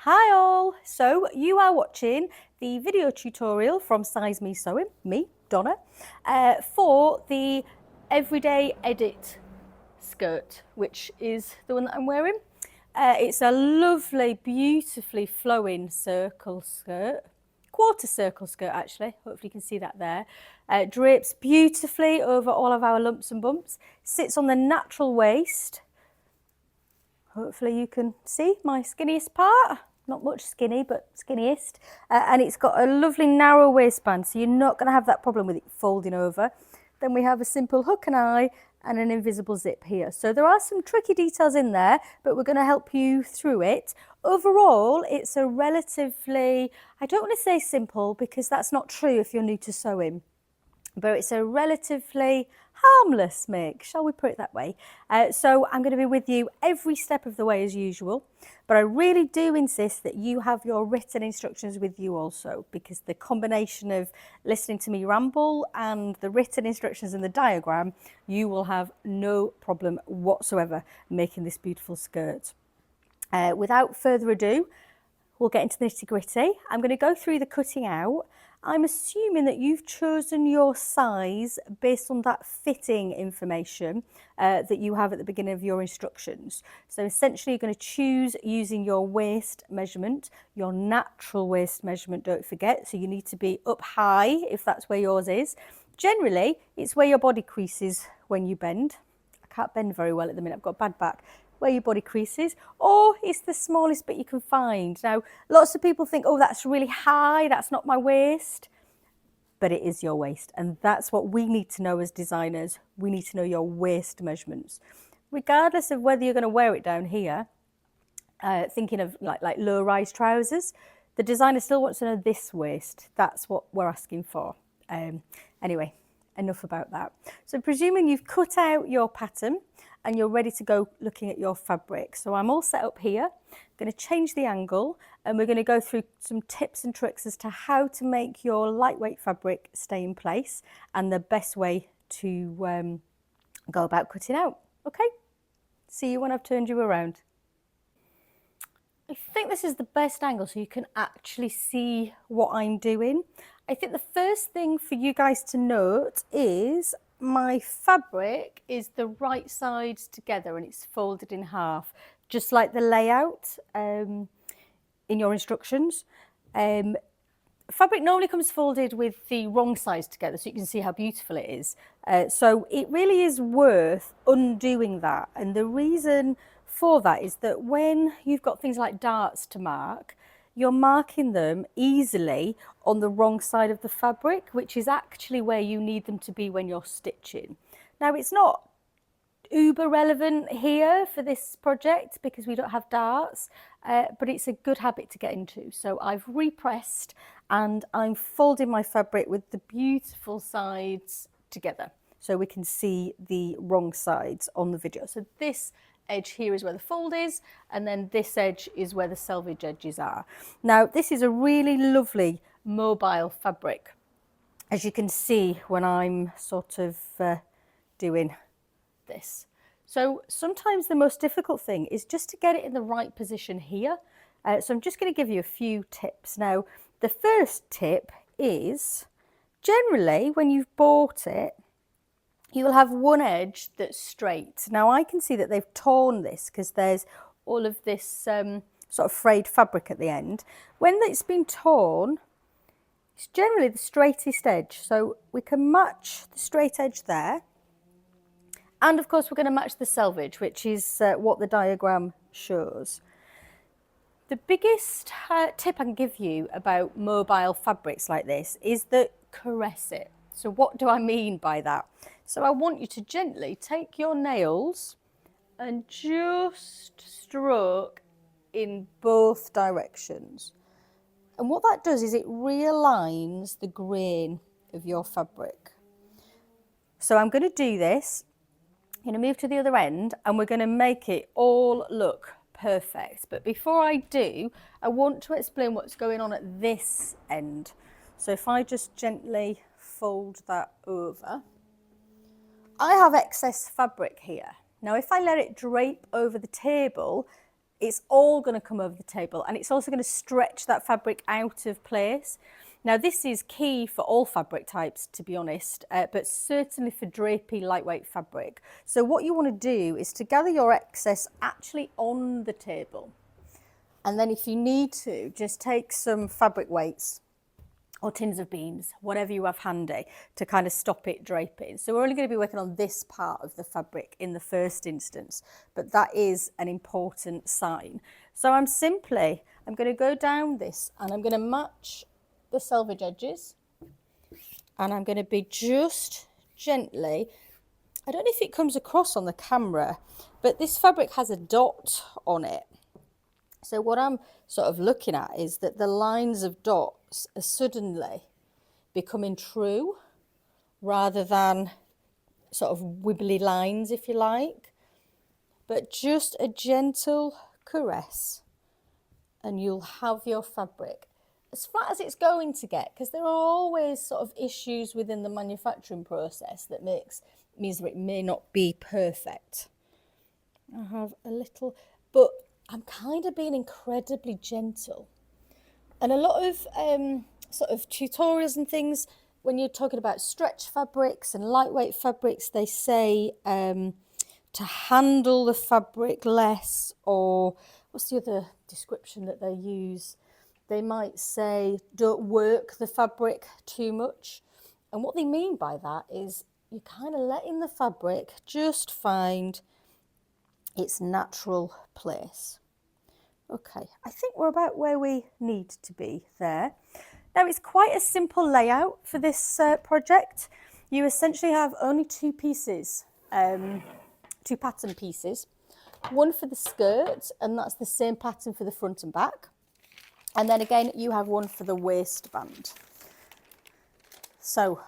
Hi all! So you are watching the video tutorial from Size Me Sewing, me, Donna, for the Everyday Edit skirt, which is the one that I'm wearing. It's a lovely, beautifully flowing circle skirt, quarter circle skirt actually, hopefully you can see that there. Drapes beautifully over all of our lumps and bumps, sits on the natural waist. Hopefully you can see my skinniest part. Not much skinny, but skinniest. And it's got a lovely narrow waistband, so you're not going to have that problem with it folding over. Then we have a simple hook and eye and an invisible zip here. So there are some tricky details in there, but we're going to help you through it. Overall, it's a relatively, I don't want to say simple because that's not true if you're new to sewing, but it's a relatively harmless make, shall we put it that way. So I'm going to be with you every step of the way as usual, but I really do insist that you have your written instructions with you also, because the combination of listening to me ramble and the written instructions and the diagram, you will have no problem whatsoever making this beautiful skirt. Without further ado, we'll get into the nitty-gritty. I'm going to go through the cutting out. I'm assuming that you've chosen your size based on that fitting information that you have at the beginning of your instructions. So essentially you're going to choose using your waist measurement, your natural waist measurement, don't forget. So you need to be up high if that's where yours is. Generally, it's where your body creases when you bend. I can't bend very well at the minute, I've got a bad back. Where your body creases, or it's the smallest bit you can find. Now, lots of people think, oh, that's really high, that's not my waist, but it is your waist, and that's what we need to know as designers. We need to know your waist measurements. Regardless of whether you're going to wear it down here, thinking of like low-rise trousers, the designer still wants to know this waist. That's what we're asking for. Anyway, enough about that. So presuming you've cut out your pattern, and you're ready to go looking at your fabric. So I'm all set up here. I'm going to change the angle and we're going to go through some tips and tricks as to how to make your lightweight fabric stay in place and the best way to go about cutting out. Okay, see you when I've turned you around. I think this is the best angle so you can actually see what I'm doing. I think the first thing for you guys to note is my fabric is the right sides together and it's folded in half, just like the layout in your instructions. Fabric normally comes folded with the wrong sides together so you can see how beautiful it is. So it really is worth undoing that. And the reason for that is that when you've got things like darts to mark, you're marking them easily on the wrong side of the fabric, which is actually where you need them to be when you're stitching. Now, it's not uber relevant here for this project because we don't have darts, but it's a good habit to get into. So I've repressed and I'm folding my fabric with the beautiful sides together so we can see the wrong sides on the video. So this edge here is where the fold is, and then this edge is where the selvage edges are. Now, this is a really lovely mobile fabric, as you can see when I'm sort of doing this. So sometimes the most difficult thing is just to get it in the right position here. So I'm just going to give you a few tips. Now, the first tip is generally when you've bought it, you will have one edge that's straight. Now I can see that they've torn this because there's all of this sort of frayed fabric at the end. When it's been torn, it's generally the straightest edge. So we can match the straight edge there. And of course we're going to match the selvage, which is what the diagram shows. The biggest tip I can give you about mobile fabrics like this is that caress it. So what do I mean by that? So I want you to gently take your nails and just stroke in both directions. And what that does is it realigns the grain of your fabric. So I'm going to do this. I'm going to move to the other end and we're going to make it all look perfect. But before I do, I want to explain what's going on at this end. So if I just gently fold that over, I have excess fabric here. Now if I let it drape over the table, it's all going to come over the table, and it's also going to stretch that fabric out of place. Now, this is key for all fabric types, to be honest, but certainly for drapey, lightweight fabric. So what you want to do is to gather your excess actually on the table. And then if you need to, just take some fabric weights or tins of beans, whatever you have handy, to kind of stop it draping. So we're only going to be working on this part of the fabric in the first instance, but that is an important sign. So I'm going to go down this and I'm going to match the selvage edges, and I'm going to be just gently, I don't know if it comes across on the camera, but this fabric has a dot on it. So what I'm sort of looking at is that the lines of dots are suddenly becoming true rather than sort of wibbly lines, if you like. But just a gentle caress and you'll have your fabric as flat as it's going to get, because there are always sort of issues within the manufacturing process that means that it may not be perfect. I have a little, but I'm kind of being incredibly gentle. And a lot of sort of tutorials and things, when you're talking about stretch fabrics and lightweight fabrics, they say to handle the fabric less, or what's the other description that they use? They might say don't work the fabric too much. And what they mean by that is you're kind of letting the fabric just find its natural place. Okay, I think we're about where we need to be there. Now, it's quite a simple layout for this project. You essentially have only two pieces, two pattern pieces, one for the skirt, and that's the same pattern for the front and back. And then again, you have one for the waistband. So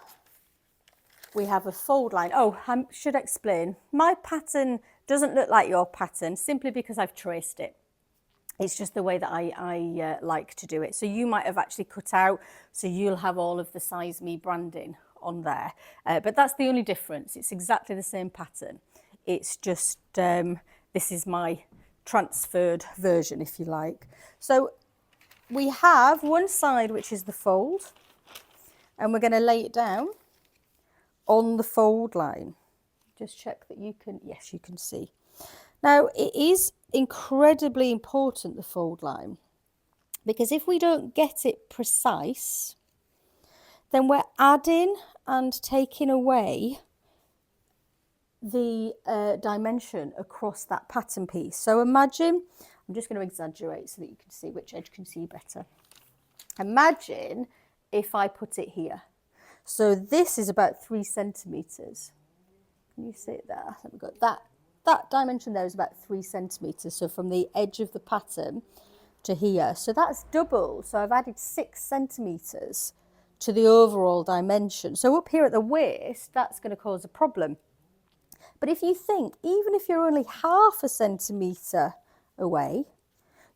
we have a fold line. Oh, I should explain. My pattern doesn't look like your pattern simply because I've traced it. It's just the way that I like to do it. So you might have actually cut out, so you'll have all of the Size Me branding on there. But that's the only difference. It's exactly the same pattern. It's just, this is my transferred version, if you like. So we have one side, which is the fold, and we're going to lay it down on the fold line. Just check that you can, yes, you can see. Now, it is incredibly important, the fold line, because if we don't get it precise, then we're adding and taking away the dimension across that pattern piece. So imagine, I'm just going to exaggerate so that you can see which edge can see better. Imagine if I put it here. So this is about 3 centimetres. Can you see it there? There we go. That dimension there is about 3 centimetres. So from the edge of the pattern to here. So that's double. So I've added 6 centimetres to the overall dimension. So up here at the waist, that's going to cause a problem. But if you think, even if you're only half a centimetre away,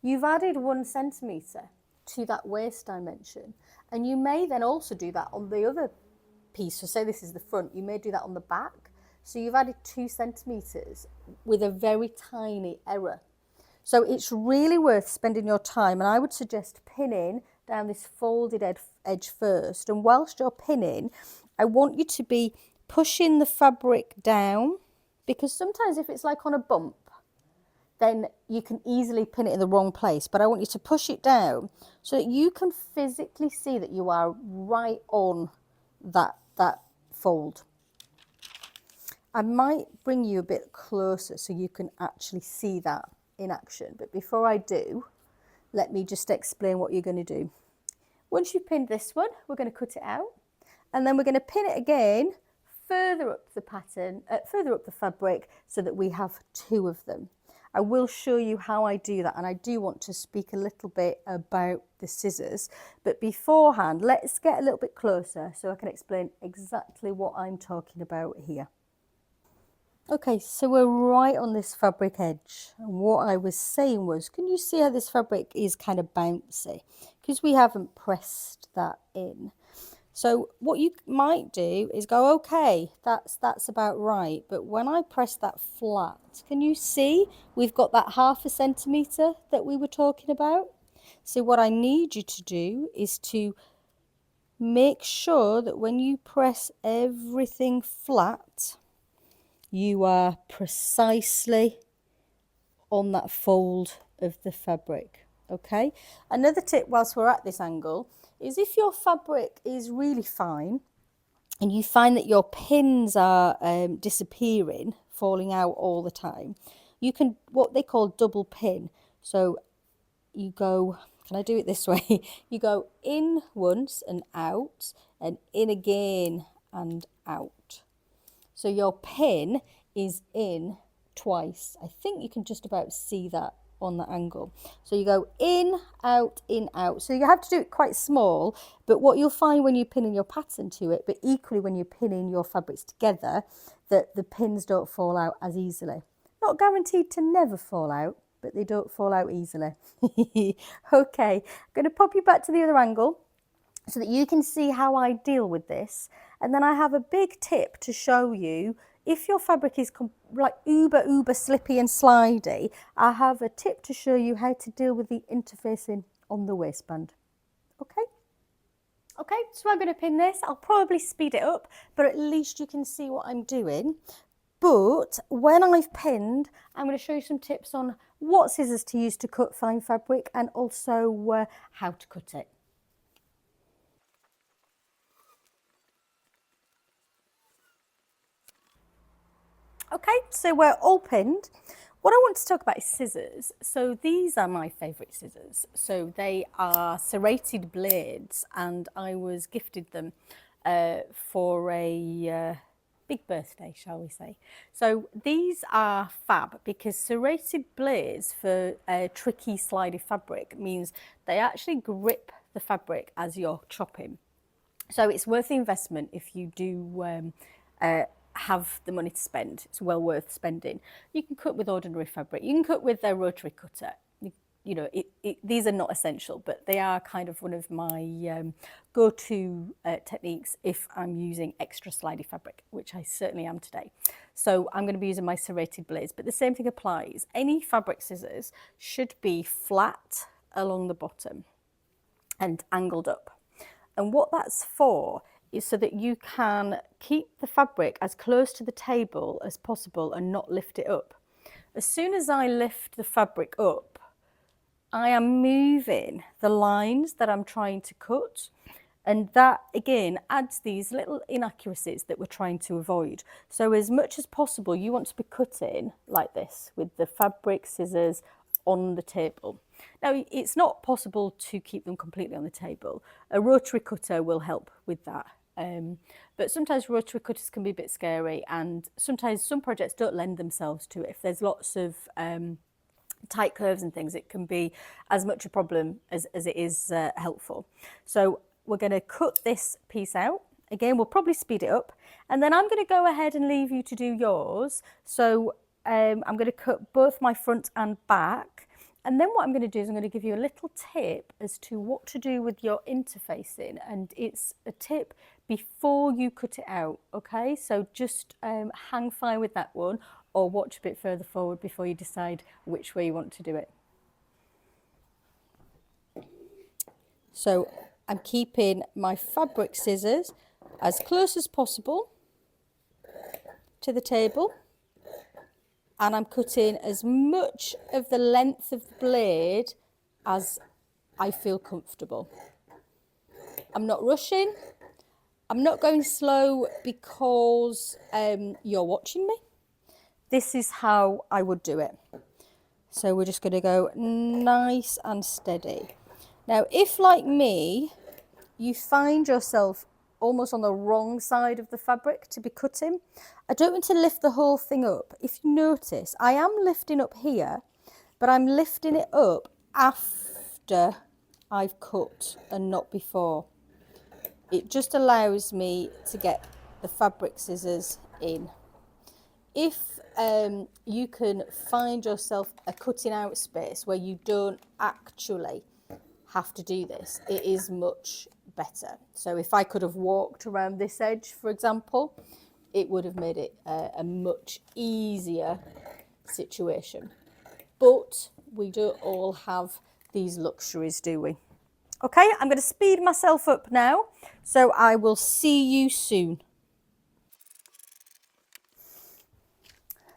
you've added 1 centimetre to that waist dimension. And you may then also do that on the other piece. So say this is the front, you may do that on the back. So you've added 2 centimetres with a very tiny error. So it's really worth spending your time, and I would suggest pinning down this folded edge first. And whilst you're pinning, I want you to be pushing the fabric down, because sometimes if it's like on a bump, then you can easily pin it in the wrong place. But I want you to push it down so that you can physically see that you are right on that fold. I might bring you a bit closer so you can actually see that in action. But before I do, let me just explain what you're going to do. Once you've pinned this one, we're going to cut it out. And then we're going to pin it again further up the pattern, further up the fabric, so that we have 2 of them. I will show you how I do that, and I do want to speak a little bit about the scissors. But beforehand, let's get a little bit closer so I can explain exactly what I'm talking about here. Okay, so we're right on this fabric edge. And what I was saying was, can you see how this fabric is kind of bouncy? Because we haven't pressed that in. So what you might do is go, okay, that's about right. But when I press that flat, can you see we've got that 1/2 centimetre that we were talking about? So what I need you to do is to make sure that when you press everything flat, you are precisely on that fold of the fabric. Okay, another tip whilst we're at this angle is if your fabric is really fine and you find that your pins are disappearing, falling out all the time, you can what they call double pin. So you go, can I do it this way? You go in once and out, and in again and out. So your pin is in twice. I think you can just about see that on the angle. So you go in, out, in, out. So you have to do it quite small, but what you'll find when you're pinning your pattern to it, but equally when you're pinning your fabrics together, that the pins don't fall out as easily. Not guaranteed to never fall out, but they don't fall out easily. Okay, I'm going to pop you back to the other angle so that you can see how I deal with this. And then I have a big tip to show you if your fabric is like uber slippy and slidey. I have a tip to show you how to deal with the interfacing on the waistband. Okay? Okay, so I'm going to pin this. I'll probably speed it up, but at least you can see what I'm doing. But when I've pinned, I'm going to show you some tips on what scissors to use to cut fine fabric and also how to cut it. Okay, so we're all pinned. What I want to talk about is scissors. So these are my favourite scissors. So they are serrated blades, and I was gifted them for a big birthday, shall we say. So these are fab because serrated blades for tricky slidey fabric means they actually grip the fabric as you're chopping. So it's worth the investment if you do have the money to spend. It's well worth spending. You can cut with ordinary fabric. You can cut with a rotary cutter. You know, these are not essential, but they are kind of one of my go-to techniques if I'm using extra slidey fabric, which I certainly am today. So I'm going to be using my serrated blades, but the same thing applies. Any fabric scissors should be flat along the bottom and angled up. And what that's for is so that you can keep the fabric as close to the table as possible and not lift it up. As soon as I lift the fabric up, I am moving the lines that I'm trying to cut. And that, again, adds these little inaccuracies that we're trying to avoid. So as much as possible, you want to be cutting like this with the fabric scissors on the table. Now, it's not possible to keep them completely on the table. A rotary cutter will help with that. But sometimes rotary cutters can be a bit scary, and sometimes some projects don't lend themselves to it. If there's lots of tight curves and things, it can be as much a problem as it is helpful. So we're going to cut this piece out. Again, we'll probably speed it up, and then I'm going to go ahead and leave you to do yours. So I'm going to cut both my front and back. And then what I'm going to do is I'm going to give you a little tip as to what to do with your interfacing, and it's a tip before you cut it out, okay? So just hang fire with that one, or watch a bit further forward before you decide which way you want to do it. So I'm keeping my fabric scissors as close as possible to the table, and I'm cutting as much of the length of the blade as I feel comfortable. I'm not rushing. I'm not going slow because you're watching me. This is how I would do it. So we're just going to go nice and steady. Now, if like me, you find yourself almost on the wrong side of the fabric to be cutting, I don't want to lift the whole thing up. If you notice, I am lifting up here, but I'm lifting it up after I've cut and not before. It just allows me to get the fabric scissors in. If you can find yourself a cutting out space where you don't actually have to do this, it is much better. So if I could have walked around this edge, for example, it would have made it a much easier situation. But we don't all have these luxuries, do we? Okay, I'm going to speed myself up now, so I will see you soon.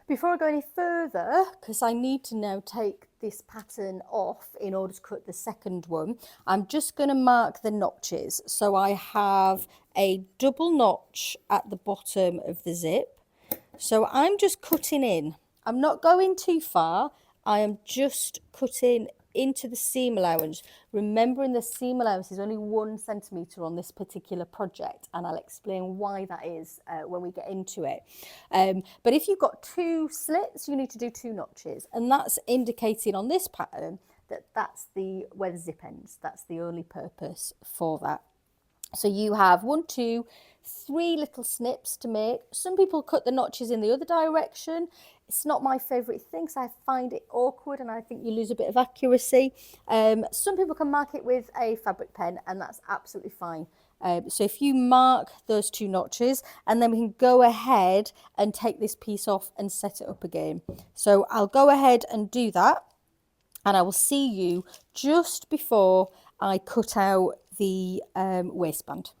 Before I go any further, because I need to now take this pattern off in order to cut the second one, I'm just going to mark the notches. So I have a double notch at the bottom of the zip. So I'm just cutting in. I'm not going too far. I am just cutting into the seam allowance. Remembering the seam allowance is only 1 centimetre on this particular project, and I'll explain why that is when we get into it. But if you've got 2 slits, you need to do 2 notches, and that's indicating on this pattern that that's where the zip ends. That's the only purpose for that. So you have 1, 2, 3 little snips to make. Some people cut the notches in the other direction. It's not my favourite thing, because I find it awkward and I think you lose a bit of accuracy. Some people can mark it with a fabric pen, and that's absolutely fine. So if you mark those 2 notches, and then we can go ahead and take this piece off and set it up again. So I'll go ahead and do that, and I will see you just before I cut out the waistband.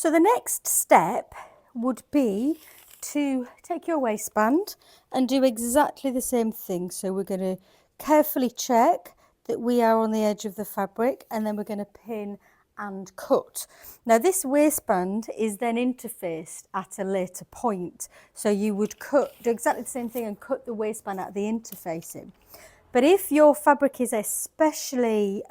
So the next step would be to take your waistband and do exactly the same thing. So we're going to carefully check that we are on the edge of the fabric, and then we're going to pin and cut. Now this waistband is then interfaced at a later point. So you would do exactly the same thing and cut the waistband at the interfacing. But if your fabric is especially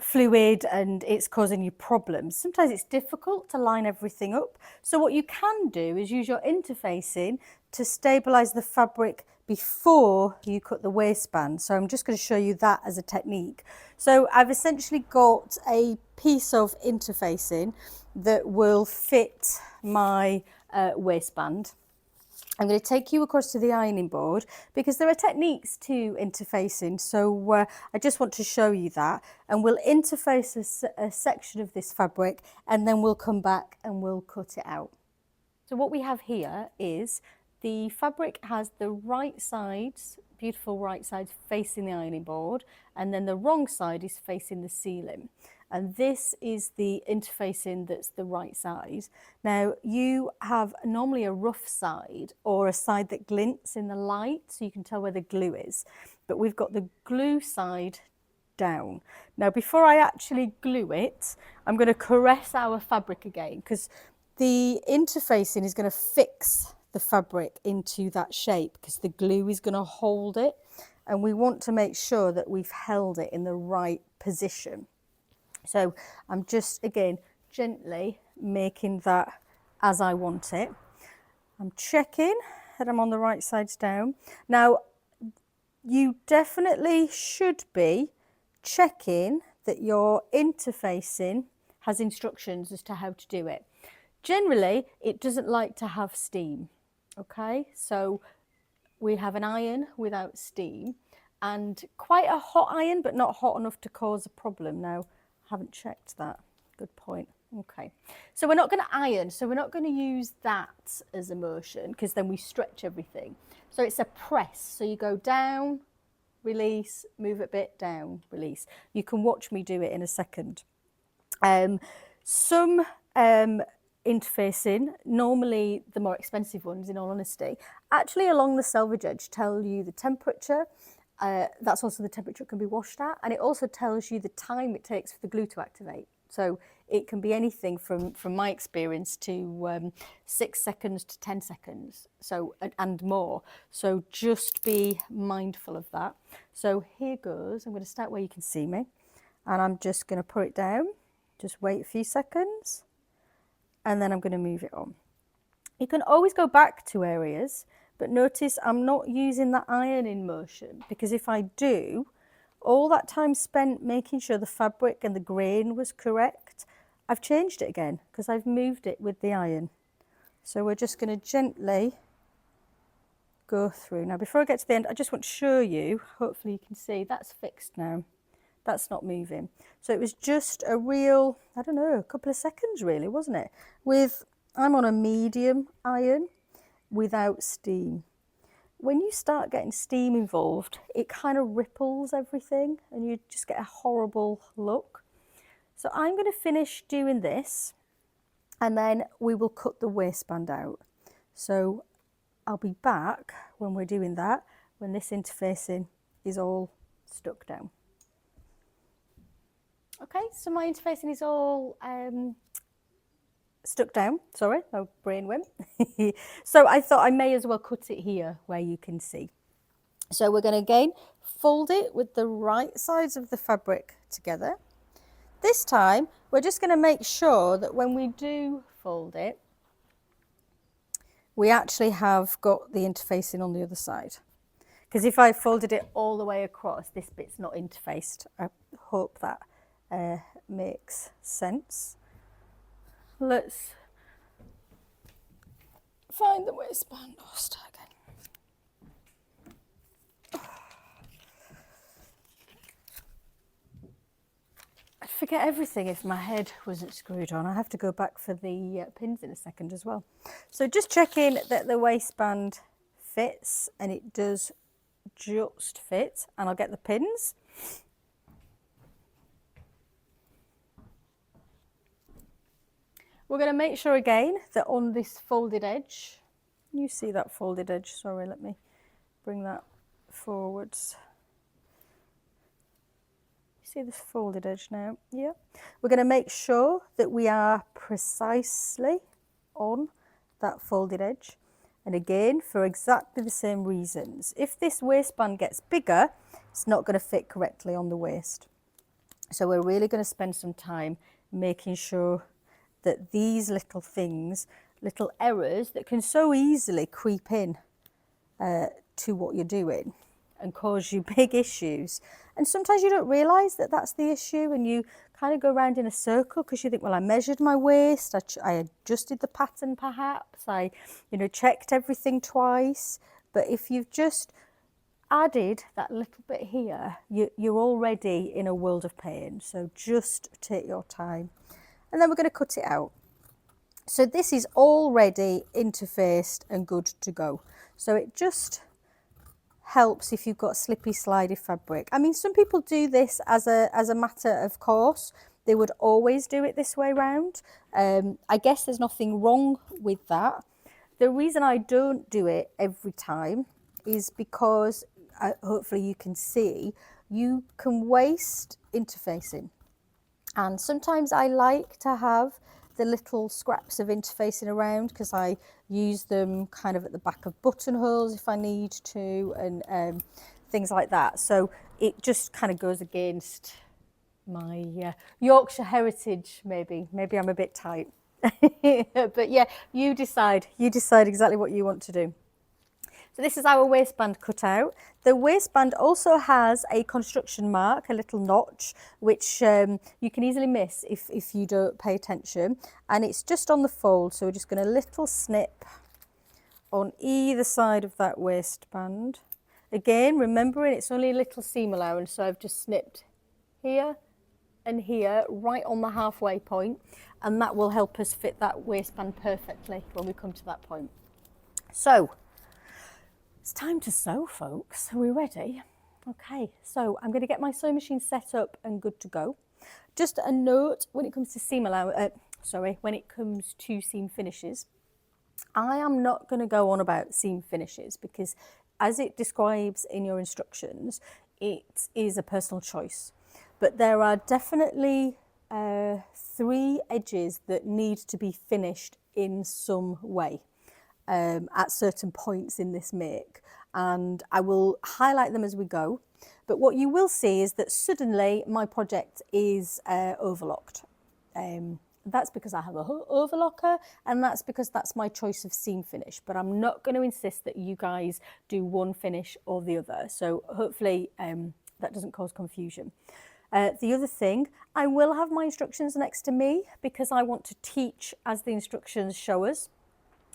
fluid and it's causing you problems, sometimes it's difficult to line everything up. So what you can do is use your interfacing to stabilize the fabric before you cut the waistband. So I'm just going to show you that as a technique. So I've essentially got a piece of interfacing that will fit my waistband. I'm going to take you across to the ironing board because there are techniques to interfacing. So I just want to show you that, and we'll interface a section of this fabric, and then we'll come back and we'll cut it out. So what we have here is the fabric has the right sides, beautiful right sides facing the ironing board, and then the wrong side is facing the ceiling. And this is the interfacing that's the right side. Now you have normally a rough side or a side that glints in the light so you can tell where the glue is, but we've got the glue side down. Now before I actually glue it, I'm going to caress our fabric again because the interfacing is going to fix the fabric into that shape because the glue is going to hold it, and we want to make sure that we've held it in the right position. So I'm just, again, gently making that as I want it. I'm checking that I'm on the right sides down. Now, you definitely should be checking that your interfacing has instructions as to how to do it. Generally, it doesn't like to have steam, okay? So we have an iron without steam, and quite a hot iron, but not hot enough to cause a problem. Now, haven't checked that. Good point. Okay, so we're not going to iron, so we're not going to use that as a motion because then we stretch everything. So it's a press. So you go down, release, move it a bit, down, release. You can watch me do it in a second. Some interfacing, normally the more expensive ones in all honesty, actually along the selvage edge tell you the temperature. That's also the temperature it can be washed at, and it also tells you the time it takes for the glue to activate. So it can be anything from my experience to 6 seconds to 10 seconds, so and more. So just be mindful of that. So here goes. I'm going to start where you can see me, and I'm just going to put it down. Just wait a few seconds, and then I'm going to move it on. You can always go back to areas, but notice I'm not using the ironing motion, because if I do, all that time spent making sure the fabric and the grain was correct, I've changed it again because I've moved it with the iron. So we're just going to gently go through. Now before I get to the end, I just want to show you, hopefully you can see, that's fixed now. That's not moving. So it was just a real, I don't know, a couple of seconds really, wasn't it? I'm on a medium iron without steam. When you start getting steam involved, it kind of ripples everything and you just get a horrible look. So I'm going to finish doing this and then we will cut the waistband out. So I'll be back when we're doing that, when this interfacing is all stuck down. Okay, so my interfacing is all stuck down, sorry, my brain went. So I thought I may as well cut it here where you can see. So we're going to again fold it with the right sides of the fabric together. This time we're just going to make sure that when we do fold it, we actually have got the interfacing on the other side. Because if I folded it all the way across, this bit's not interfaced. I hope that makes sense. Let's find the waistband. Oh, start again. I'd forget everything if my head wasn't screwed on. I have to go back for the pins in a second as well. So just checking that the waistband fits, and it does just fit, and I'll get the pins. We're going to make sure again that on this folded edge, you see that folded edge, sorry, let me bring that forwards. See this folded edge now? Yeah. We're going to make sure that we are precisely on that folded edge. And again, for exactly the same reasons. If this waistband gets bigger, it's not going to fit correctly on the waist. So we're really going to spend some time making sure that these little things, little errors that can so easily creep in to what you're doing and cause you big issues. And sometimes you don't realise that that's the issue, and you kind of go around in a circle because you think, well, I measured my waist, I adjusted the pattern perhaps, I checked everything twice. But if you've just added that little bit here, you're already in a world of pain. So just take your time. And then we're going to cut it out. So this is already interfaced and good to go. So it just helps if you've got slippy, slidey fabric. I mean, some people do this as a matter of course. They would always do it this way round. I guess there's nothing wrong with that. The reason I don't do it every time is because, hopefully you can see, you can waste interfacing. And sometimes I like to have the little scraps of interfacing around because I use them kind of at the back of buttonholes if I need to, and things like that. So it just kind of goes against my Yorkshire heritage, maybe I'm a bit tight. But yeah, you decide exactly what you want to do. So this is our waistband cut out. The waistband also has a construction mark, a little notch, which you can easily miss if you don't pay attention. And it's just on the fold, so we're just going to little snip on either side of that waistband. Again, remembering it's only a little seam allowance, so I've just snipped here and here, right on the halfway point, and that will help us fit that waistband perfectly when we come to that point. So it's time to sew, folks. Are we ready? Okay, so I'm going to get my sewing machine set up and good to go. Just a note when it comes to when it comes to seam finishes, I am not going to go on about seam finishes because, as it describes in your instructions, it is a personal choice. But there are definitely 3 edges that need to be finished in some way. At certain points in this make, and I will highlight them as we go. But what you will see is that suddenly my project is overlocked. That's because I have a overlocker, and that's because that's my choice of seam finish, but I'm not going to insist that you guys do one finish or the other, so hopefully that doesn't cause confusion. The other thing, I will have my instructions next to me because I want to teach as the instructions show us.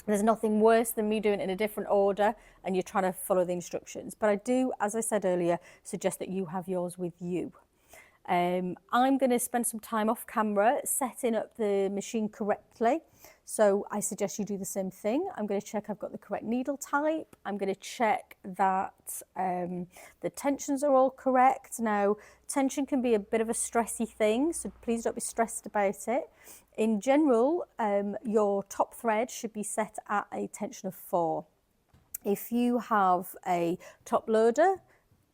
There's nothing worse than me doing it in a different order and you're trying to follow the instructions. But I do, as I said earlier, suggest that you have yours with you. I'm going to spend some time off camera setting up the machine correctly. So I suggest you do the same thing. I'm going to check I've got the correct needle type. I'm going to check that the tensions are all correct. Now, tension can be a bit of a stressy thing, so please don't be stressed about it. In general, your top thread should be set at a tension of 4. If you have a top loader,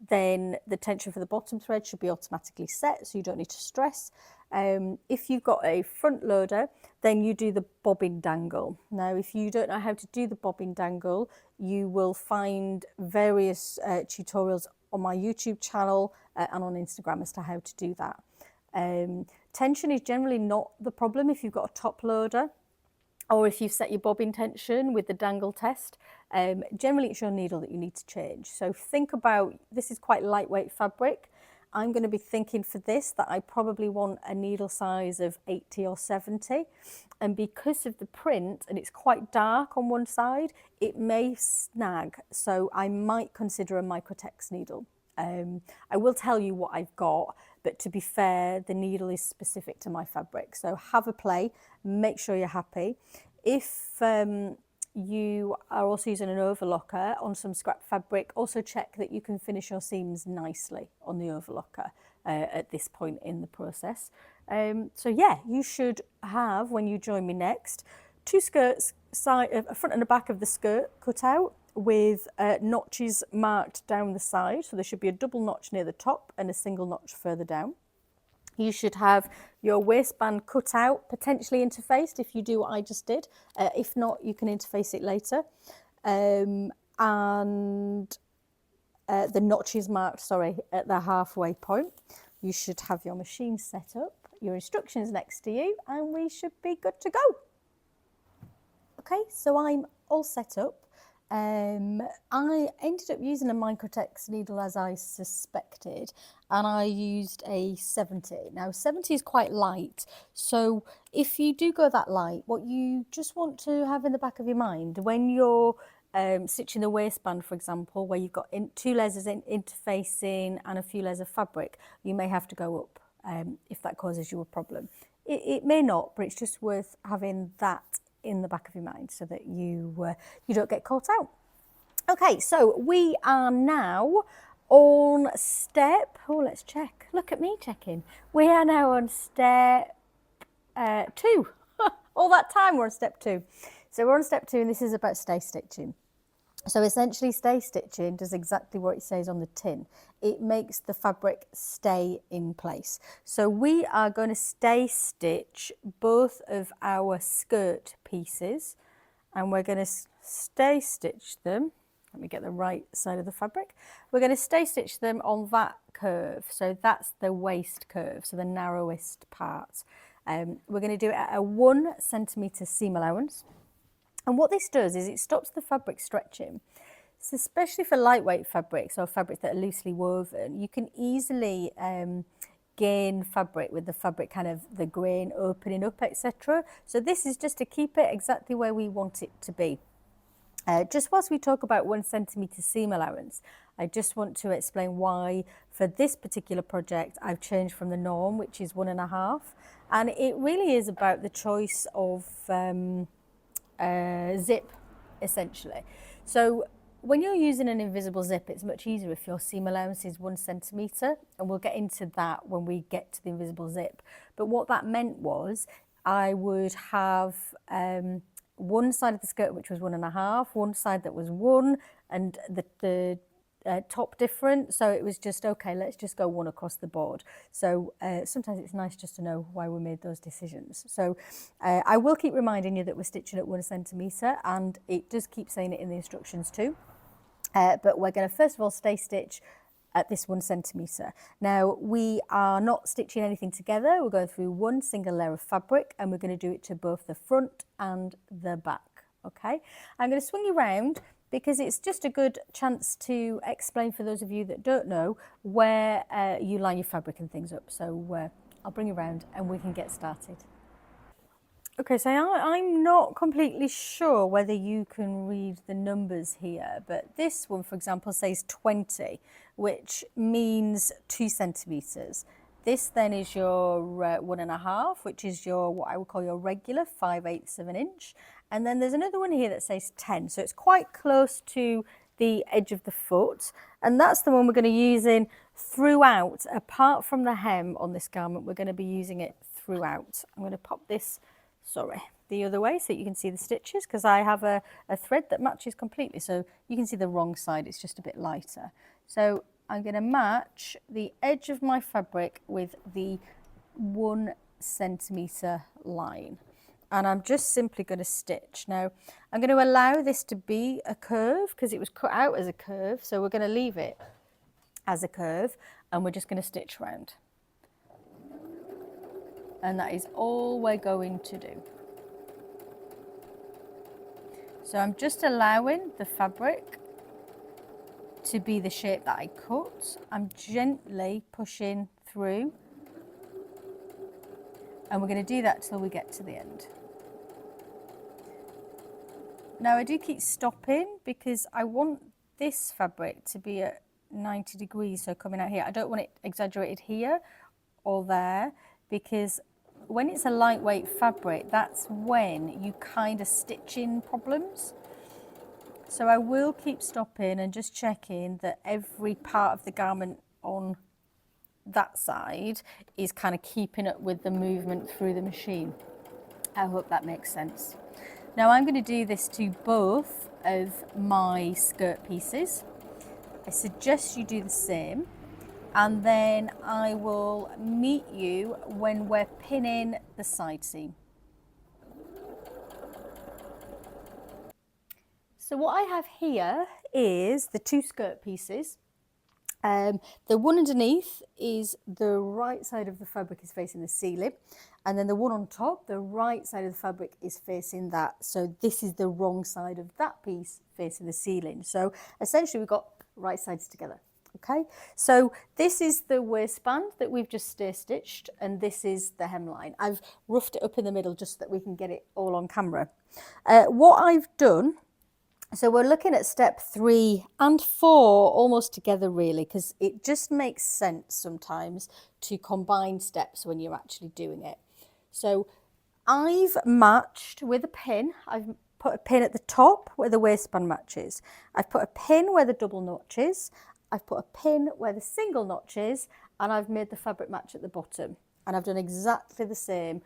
then the tension for the bottom thread should be automatically set, so you don't need to stress. If you've got a front loader, then you do the bobbin dangle. Now, if you don't know how to do the bobbin dangle, you will find various tutorials on my YouTube channel and on Instagram as to how to do that. Tension is generally not the problem if you've got a top loader, or if you've set your bobbin tension with the dangle test. Generally it's your needle that you need to change. So think about, this is quite lightweight fabric. I'm going to be thinking for this that I probably want a needle size of 80 or 70. And because of the print, and it's quite dark on one side, it may snag. So I might consider a Microtex needle. I will tell you what I've got, but to be fair, the needle is specific to my fabric. So have a play, make sure you're happy. If you are also using an overlocker on some scrap fabric, also check that you can finish your seams nicely on the overlocker at this point in the process. So yeah, you should have, when you join me next, two skirts, a front and a back of the skirt cut out with notches marked down the side. So there should be a double notch near the top and a single notch further down. You should have your waistband cut out, potentially interfaced if you do what I just did. If not, you can interface it later. And the notches marked, sorry, at the halfway point. You should have your machine set up, your instructions next to you, and we should be good to go. Okay, so I'm all set up. I ended up using a Microtex needle as I suspected, and I used a 70. Now 70 is quite light, so if you do go that light, what you just want to have in the back of your mind when you're stitching the waistband, for example, where you've got two layers interfacing and a few layers of fabric, you may have to go up if that causes you a problem. It may not, but it's just worth having that in the back of your mind so that you don't get caught out. Okay, so we are now on step, let's check. Look at me checking. We are now on step 2. All that time we're on step 2. So we're on step 2 and this is about stay stitching. So essentially stay stitching does exactly what it says on the tin. It makes the fabric stay in place. So we are going to stay stitch both of our skirt pieces and we're going to stay stitch them. Let me get the right side of the fabric. We're going to stay stitch them on that curve. So that's the waist curve, so the narrowest part. We're going to do it at a 1 centimetre seam allowance. And what this does is it stops the fabric stretching. So especially for lightweight fabrics or fabrics that are loosely woven, you can easily gain fabric with the fabric kind of the grain opening up, etc. So this is just to keep it exactly where we want it to be. Just whilst we talk about 1 centimetre seam allowance, I just want to explain why for this particular project I've changed from the norm, which is 1.5, and it really is about the choice of zip, essentially. So when you're using an invisible zip, it's much easier if your seam allowance is 1 centimetre, and we'll get into that when we get to the invisible zip. But what that meant was I would have one side of the skirt which was 1.5, one side that was 1, and the top different. So it was just, okay, let's just go 1 across the board. So sometimes it's nice just to know why we made those decisions. So I will keep reminding you that we're stitching at 1 centimetre, and it does keep saying it in the instructions too. But we're going to first of all stay stitch at this 1 centimetre. Now we are not stitching anything together. We're going through one single layer of fabric, and we're going to do it to both the front and the back. Okay, I'm going to swing you around because it's just a good chance to explain for those of you that don't know where you line your fabric and things up. So I'll bring you around and we can get started. Okay, so I'm not completely sure whether you can read the numbers here, but this one, for example, says 20, which means 2 centimetres. This then is your 1.5, which is your, what I would call your regular 5/8 of an inch. And then there's another one here that says 10. So it's quite close to the edge of the foot. And that's the one we're going to use in throughout. Apart from the hem on this garment, we're going to be using it throughout. I'm going to pop this, the other way so you can see the stitches, because I have a thread that matches completely. So you can see the wrong side, it's just a bit lighter. So I'm going to match the edge of my fabric with the 1 centimetre line. And I'm just simply going to stitch. Now, I'm going to allow this to be a curve because it was cut out as a curve. So we're going to leave it as a curve and we're just going to stitch around. And that is all we're going to do. So I'm just allowing the fabric to be the shape that I cut. I'm gently pushing through. And we're going to do that till we get to the end. Now I do keep stopping because I want this fabric to be at 90 degrees, so coming out here. I don't want it exaggerated here or there, because when it's a lightweight fabric, that's when you kind of stitch in problems. So I will keep stopping and just checking that every part of the garment on that side is kind of keeping up with the movement through the machine. I hope that makes sense. Now I'm going to do this to both of my skirt pieces. I suggest you do the same, and then I will meet you when we're pinning the side seam. So what I have here is the two skirt pieces. The one underneath is the right side of the fabric is facing the ceiling, and then the one on top, the right side of the fabric is facing that. So this is the wrong side of that piece facing the ceiling. So essentially we've got right sides together. Okay, so this is the waistband that we've just stay stitched, and this is the hemline. I've roughed it up in the middle just so that we can get it all on camera. What I've done, so we're looking at step 3 and 4 almost together really, because it just makes sense sometimes to combine steps when you're actually doing it. So I've matched with a pin. I've put a pin at the top where the waistband matches. I've put a pin where the double notch is. I've put a pin where the single notch is, and I've made the fabric match at the bottom. And I've done exactly the same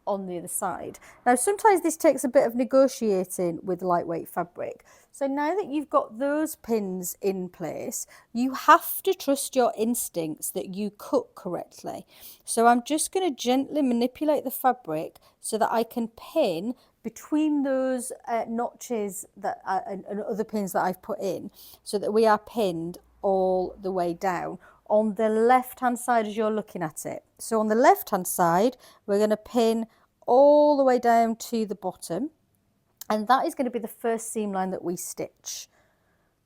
on the other side. Now sometimes this takes a bit of negotiating with lightweight fabric. So now that you've got those pins in place, you have to trust your instincts that you cut correctly. So I'm just going to gently manipulate the fabric so that I can pin between those notches that and other pins that I've put in, so that we are pinned all the way down on the left hand side as you're looking at it. So on the left hand side we're going to pin all the way down to the bottom, and that is going to be the first seam line that we stitch.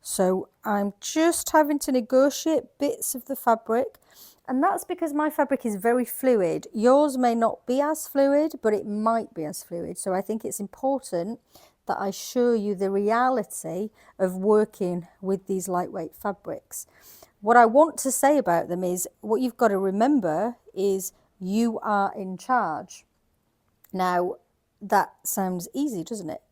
So I'm just having to negotiate bits of the fabric, and that's because my fabric is very fluid. Yours may not be as fluid, but it might be as fluid. So I think it's important that I show you the reality of working with these lightweight fabrics. What I want to say about them is, what you've got to remember is you are in charge. Now, that sounds easy, doesn't it?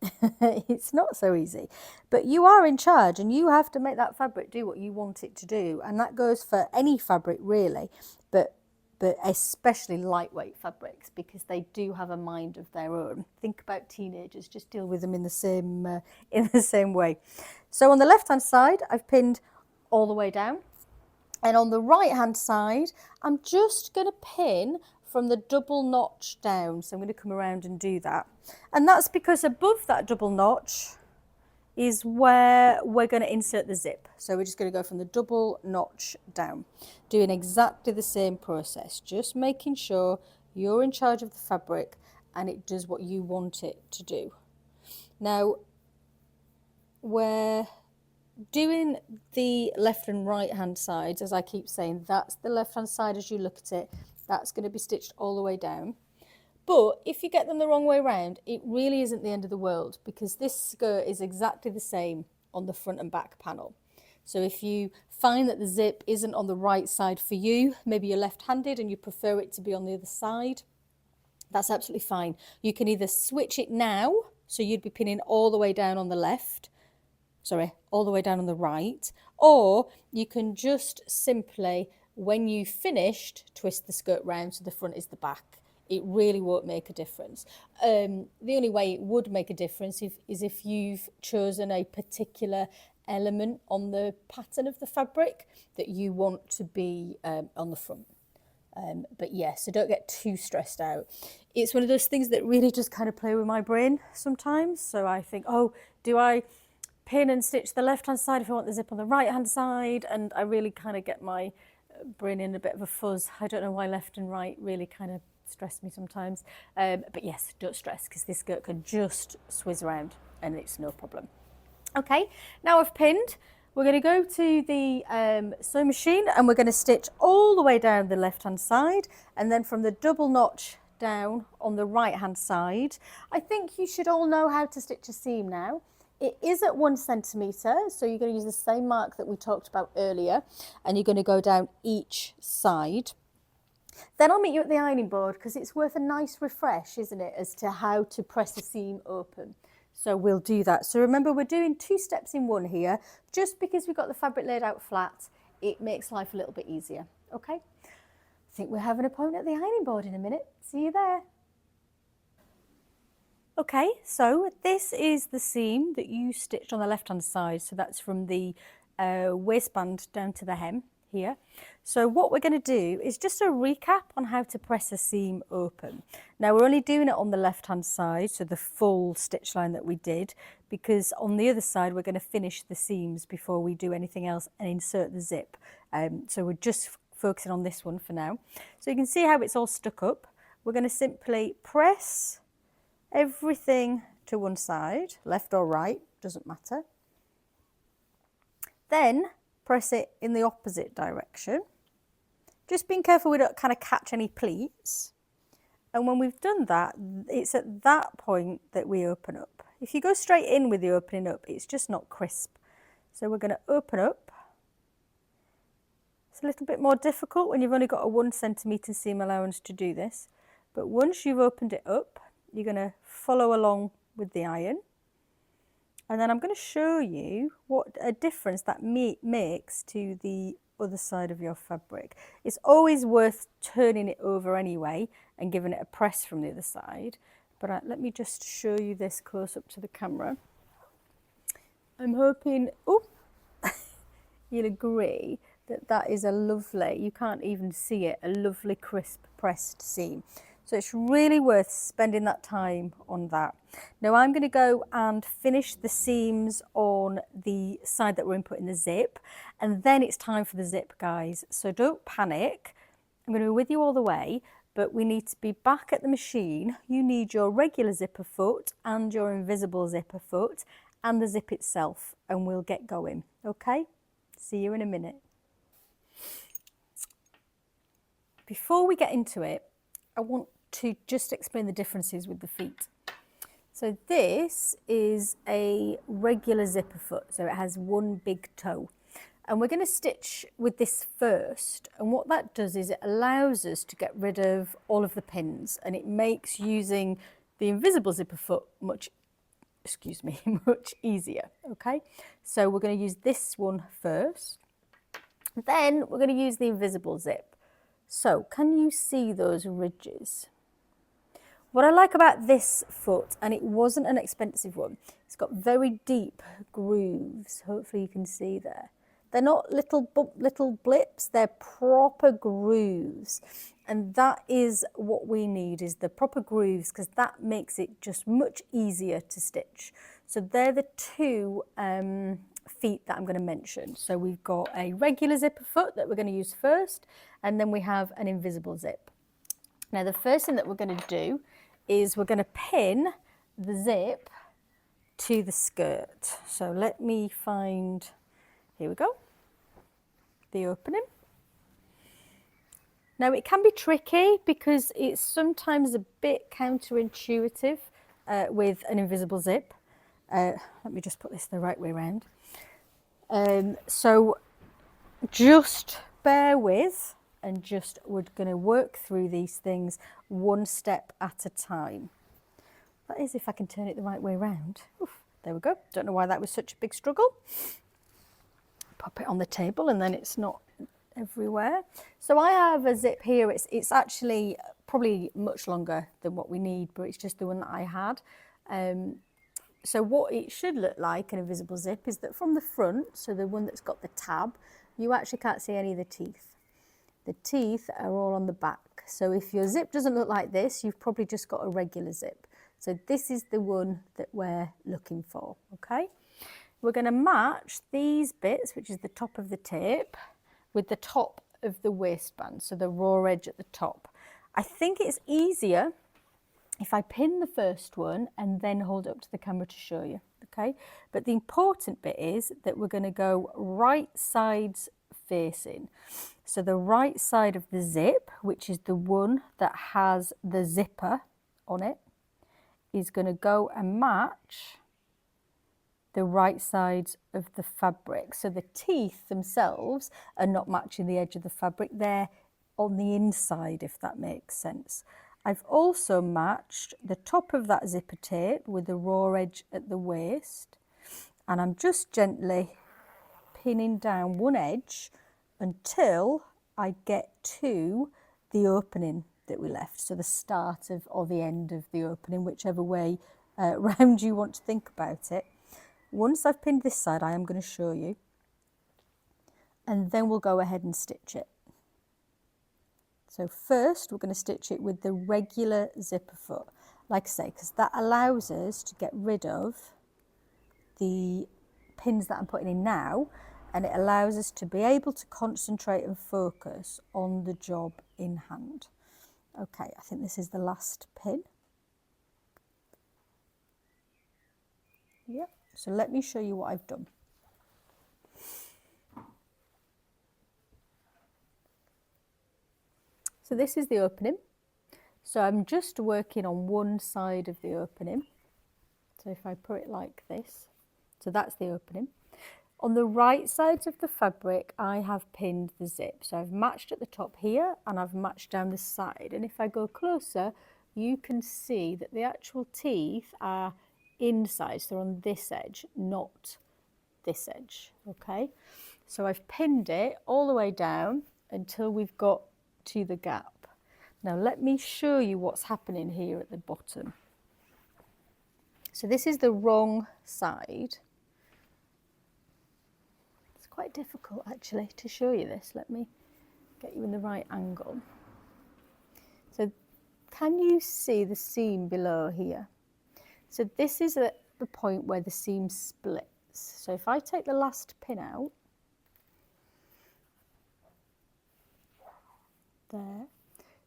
It's not so easy, but you are in charge, and you have to make that fabric do what you want it to do. And that goes for any fabric really, but especially lightweight fabrics, because they do have a mind of their own. Think about teenagers, just deal with them in the same way. So on the left hand side I've pinned all the way down, and on the right hand side I'm just going to pin from the double notch down. So I'm going to come around and do that, and that's because above that double notch is where we're going to insert the zip. So we're just going to go from the double notch down, doing exactly the same process, just making sure you're in charge of the fabric and it does what you want it to do. Now we're doing the left and right hand sides, as I keep saying. That's the left hand side as you look at it. That's going to be stitched all the way down. But if you get them the wrong way around, it really isn't the end of the world, because this skirt is exactly the same on the front and back panel. So if you find that the zip isn't on the right side for you, maybe you're left-handed and you prefer it to be on the other side, that's absolutely fine. You can either switch it now, so you'd be pinning all the way down on the left, all the way down on the right, or you can just simply, when you've finished, twist the skirt round so the front is the back. It really won't make a difference. The only way it would make a difference is if you've chosen a particular element on the pattern of the fabric that you want to be on the front. But yeah, so don't get too stressed out. It's one of those things that really just kind of play with my brain sometimes. So I think, oh, do I pin and stitch the left hand side if I want the zip on the right hand side? And I really kind of get my brain in a bit of a fuzz. I don't know why left and right really kind of stress me sometimes, but yes, don't stress, because this skirt can just swizz around and it's no problem. Okay, now I've pinned, we're going to go to the sewing machine and we're going to stitch all the way down the left hand side, and then from the double notch down on the right hand side. I think you should all know how to stitch a seam now. It is at 1 centimetre, so you're going to use the same mark that we talked about earlier, and you're going to go down each side. Then I'll meet you at the ironing board, because it's worth a nice refresh, isn't it, as to how to press a seam open. So we'll do that. So remember, we're doing 2 steps in one here. Just because we've got the fabric laid out flat, it makes life a little bit easier. Okay? think we're having a point at the ironing board in a minute. See you there. Okay, so this is the seam that you stitched on the left-hand side. So that's from the waistband down to the hem here. So what we're going to do is just a recap on how to press a seam open. Now we're only doing it on the left-hand side, so the full stitch line that we did, because on the other side we're going to finish the seams before we do anything else and insert the zip. So we're just focusing on this one for now. So you can see how it's all stuck up. We're going to simply press everything to one side, left or right, doesn't matter. Then press it in the opposite direction. Just being careful we don't kind of catch any pleats. And when we've done that, it's at that point that we open up. If you go straight in with the opening up, it's just not crisp. So we're going to open up. It's a little bit more difficult when you've only got a 1 centimetre seam allowance to do this. But once you've opened it up, you're going to follow along with the iron. And then I'm going to show you what a difference that makes to the other side of your fabric. It's always worth turning it over anyway and giving it a press from the other side. But let me just show you this close up to the camera. I'm hoping, you'll agree that that is a lovely, you can't even see it, a lovely crisp pressed seam. So it's really worth spending that time on that. Now I'm going to go and finish the seams on the side that we're inputting the zip, and then it's time for the zip, guys. So don't panic. I'm going to be with you all the way, but we need to be back at the machine. You need your regular zipper foot and your invisible zipper foot and the zip itself, and we'll get going. Okay? See you in a minute. Before we get into it, I want to just explain the differences with the feet. So this is a regular zipper foot, so it has one big toe. And we're going to stitch with this first, and what that does is it allows us to get rid of all of the pins, and it makes using the invisible zipper foot much easier. Okay, so we're going to use this one first, then we're going to use the invisible zip. So can you see those ridges? What I like about this foot, and it wasn't an expensive one, it's got very deep grooves. Hopefully you can see there. They're not little blips, they're proper grooves. And that is what we need, is the proper grooves, because that makes it just much easier to stitch. So they're the two feet that I'm going to mention. So we've got a regular zipper foot that we're going to use first, and then we have an invisible zip. Now the first thing that we're going to do is we're going to pin the zip to the skirt. So let me find, here we go, the opening. Now it can be tricky because it's sometimes a bit counterintuitive with an invisible zip. Let me just put this the right way around. So just bear with, and just we're going to work through these things one step at a time. That is, if I can turn it the right way around. Oof, there we go. Don't know why that was such a big struggle. Pop it on the table and then it's not everywhere. So I have a zip here. It's actually probably much longer than what we need, but it's just the one that I had. So what it should look like, an invisible zip, is that from the front, so the one that's got the tab, you actually can't see any of the teeth. The teeth are all on the back. So if your zip doesn't look like this, you've probably just got a regular zip. So this is the one that we're looking for, okay? We're going to match these bits, which is the top of the tape, with the top of the waistband, so the raw edge at the top. I think it's easier if I pin the first one and then hold it up to the camera to show you, okay? But the important bit is that we're going to go right sides facing. So the right side of the zip, which is the one that has the zipper on it, is going to go and match the right sides of the fabric. So the teeth themselves are not matching the edge of the fabric, they're on the inside, if that makes sense. I've also matched the top of that zipper tape with the raw edge at the waist, and I'm just gently pinning down one edge until I get to the opening that we left, so the start of or the end of the opening, whichever way round you want to think about it. Once I've pinned this side, I am going to show you, and then we'll go ahead and stitch it. So first we're going to stitch it with the regular zipper foot, like I say, because that allows us to get rid of the pins that I'm putting in now, and it allows us to be able to concentrate and focus on the job in hand. Okay, I think this is the last pin. Yep, so let me show you what I've done. So this is the opening. So I'm just working on one side of the opening. So if I put it like this, so that's the opening. On the right sides of the fabric, I have pinned the zip. So I've matched at the top here and I've matched down the side. And if I go closer, you can see that the actual teeth are inside. So they're on this edge, not this edge, okay? So I've pinned it all the way down until we've got to the gap. Now let me show you what's happening here at the bottom. So this is the wrong side. It's quite difficult actually to show you this. Let me get you in the right angle. So can you see the seam below here? So this is at the point where the seam splits. So if I take the last pin out, there.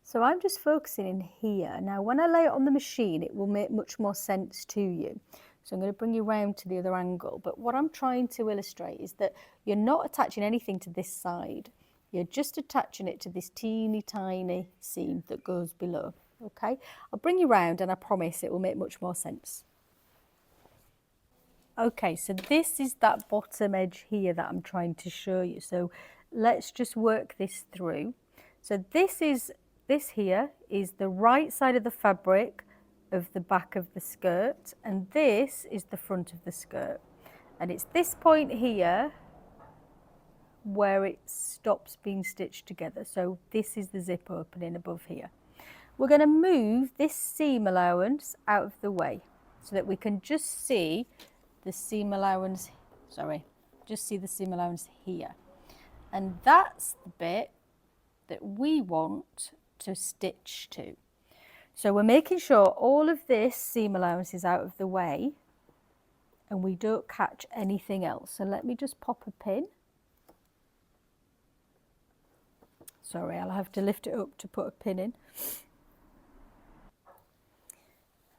So I'm just focusing in here. Now when I lay it on the machine, it will make much more sense to you. So I'm going to bring you round to the other angle. But what I'm trying to illustrate is that you're not attaching anything to this side. You're just attaching it to this teeny tiny seam that goes below. Okay, I'll bring you round and I promise it will make much more sense. Okay, so this is that bottom edge here that I'm trying to show you. So let's just work this through. So this here is the right side of the fabric of the back of the skirt, and this is the front of the skirt. And it's this point here where it stops being stitched together. So this is the zip opening above here. We're going to move this seam allowance out of the way so that we can just see the seam allowance, just see the seam allowance here. And that's the bit that we want to stitch to. So we're making sure all of this seam allowance is out of the way and we don't catch anything else. So let me just pop a pin. Sorry, I'll have to lift it up to put a pin in.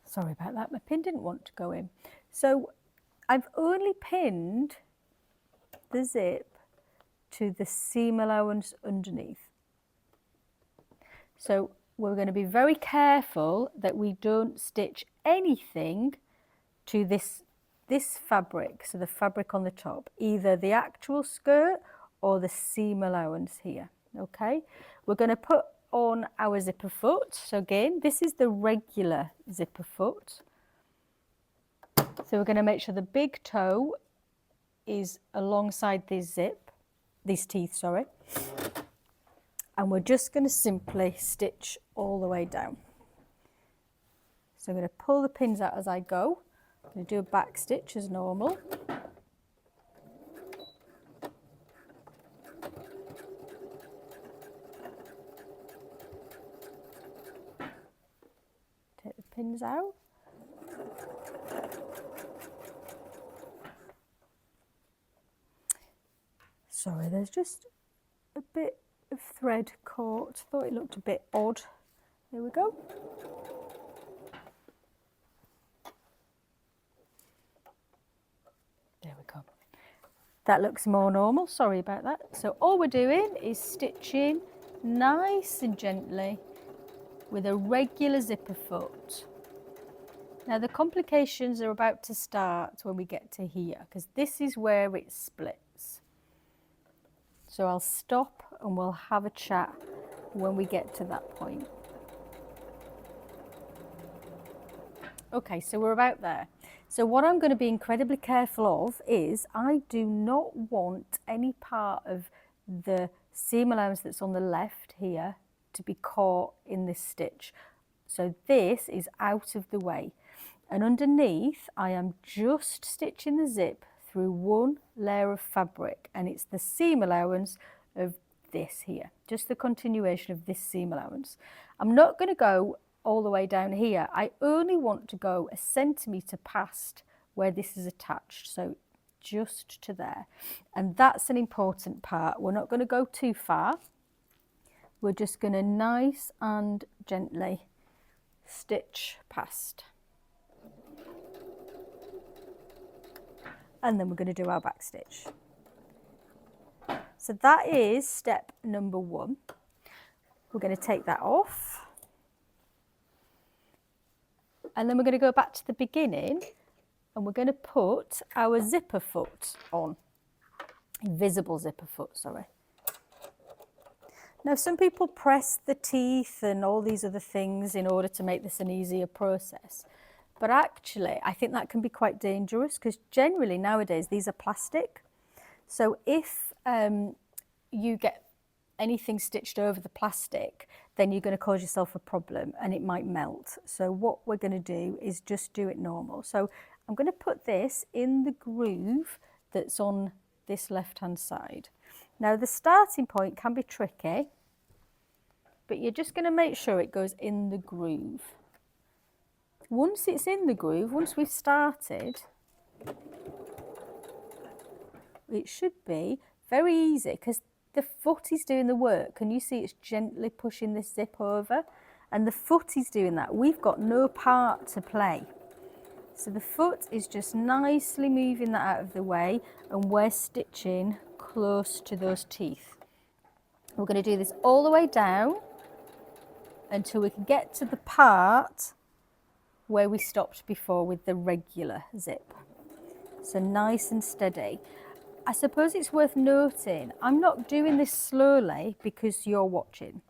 Sorry about that, my pin didn't want to go in. So I've only pinned the zip to the seam allowance underneath. So we're going to be very careful that we don't stitch anything to this fabric, so the fabric on the top, either the actual skirt or the seam allowance here, okay? We're going to put on our zipper foot. So again, this is the regular zipper foot. So we're going to make sure the big toe is alongside this zip, these teeth, sorry. And we're just going to simply stitch all the way down. So I'm going to pull the pins out as I go. I'm going to do a back stitch as normal. Take the pins out. Sorry, there's just a bit of thread caught. Thought it looked a bit odd. There we go. There we go. That looks more normal. Sorry about that. So all we're doing is stitching nice and gently with a regular zipper foot. Now the complications are about to start when we get to here, because this is where it splits. So I'll stop and we'll have a chat when we get to that point. Okay, so we're about there. So what I'm going to be incredibly careful of is I do not want any part of the seam allowance that's on the left here to be caught in this stitch. So this is out of the way. And underneath, I am just stitching the zip through one layer of fabric, and it's the seam allowance of this here, just the continuation of this seam allowance. I'm not going to go all the way down here. I only want to go a centimetre past where this is attached, so just to there. And that's an important part. We're not going to go too far. We're just going to nice and gently stitch past. And then we're going to do our back stitch. So that is step number 1. We're going to take that off. And then we're going to go back to the beginning and we're going to put our zipper foot on. Invisible zipper foot, sorry. Now, some people press the teeth and all these other things in order to make this an easier process. But actually, I think that can be quite dangerous because generally nowadays these are plastic. So if you get anything stitched over the plastic, then you're going to cause yourself a problem and it might melt. So what we're going to do is just do it normal. So I'm going to put this in the groove that's on this left-hand side. Now the starting point can be tricky, but you're just going to make sure it goes in the groove. Once it's in the groove, once we've started, it should be very easy because the foot is doing the work. Can you see it's gently pushing this zip over? And the foot is doing that. We've got no part to play. So the foot is just nicely moving that out of the way and we're stitching close to those teeth. We're going to do this all the way down until we can get to the part where we stopped before with the regular zip. So nice and steady. I suppose it's worth noting, I'm not doing this slowly because you're watching.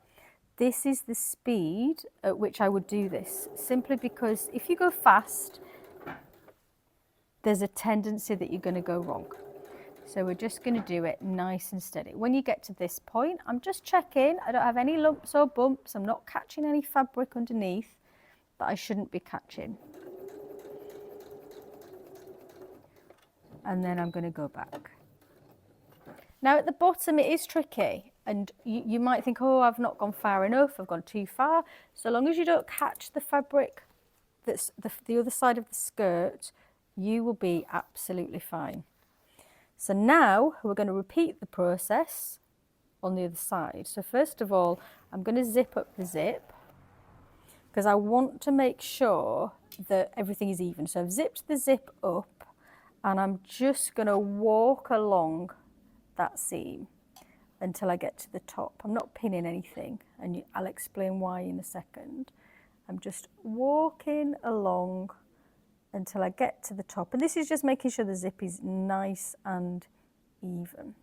This is the speed at which I would do this, simply because if you go fast, there's a tendency that you're going to go wrong. So we're just going to do it nice and steady. When you get to this point, I'm just checking. I don't have any lumps or bumps. I'm not catching any fabric underneath that I shouldn't be catching. And then I'm going to go back. Now at the bottom it is tricky and you might think, oh, I've not gone far enough, I've gone too far. So long as you don't catch the fabric that's the other side of the skirt, you will be absolutely fine. So now we're going to repeat the process on the other side. So first of all, I'm going to zip up the zip because I want to make sure that everything is even. So I've zipped the zip up and I'm just going to walk along that seam until I get to the top. I'm not pinning anything and I'll explain why in a second. I'm just walking along until I get to the top, and this is just making sure the zip is nice and even.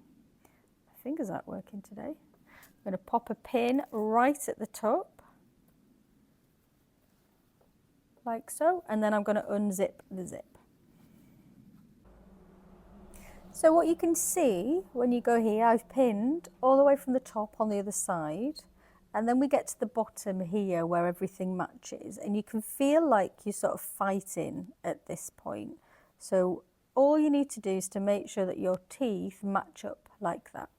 My fingers aren't working today. I'm going to pop a pin right at the top like so, and then I'm going to unzip the zip. So what you can see when you go here, I've pinned all the way from the top on the other side, and then we get to the bottom here where everything matches, and you can feel like you're sort of fighting at this point. So all you need to do is to make sure that your teeth match up like that,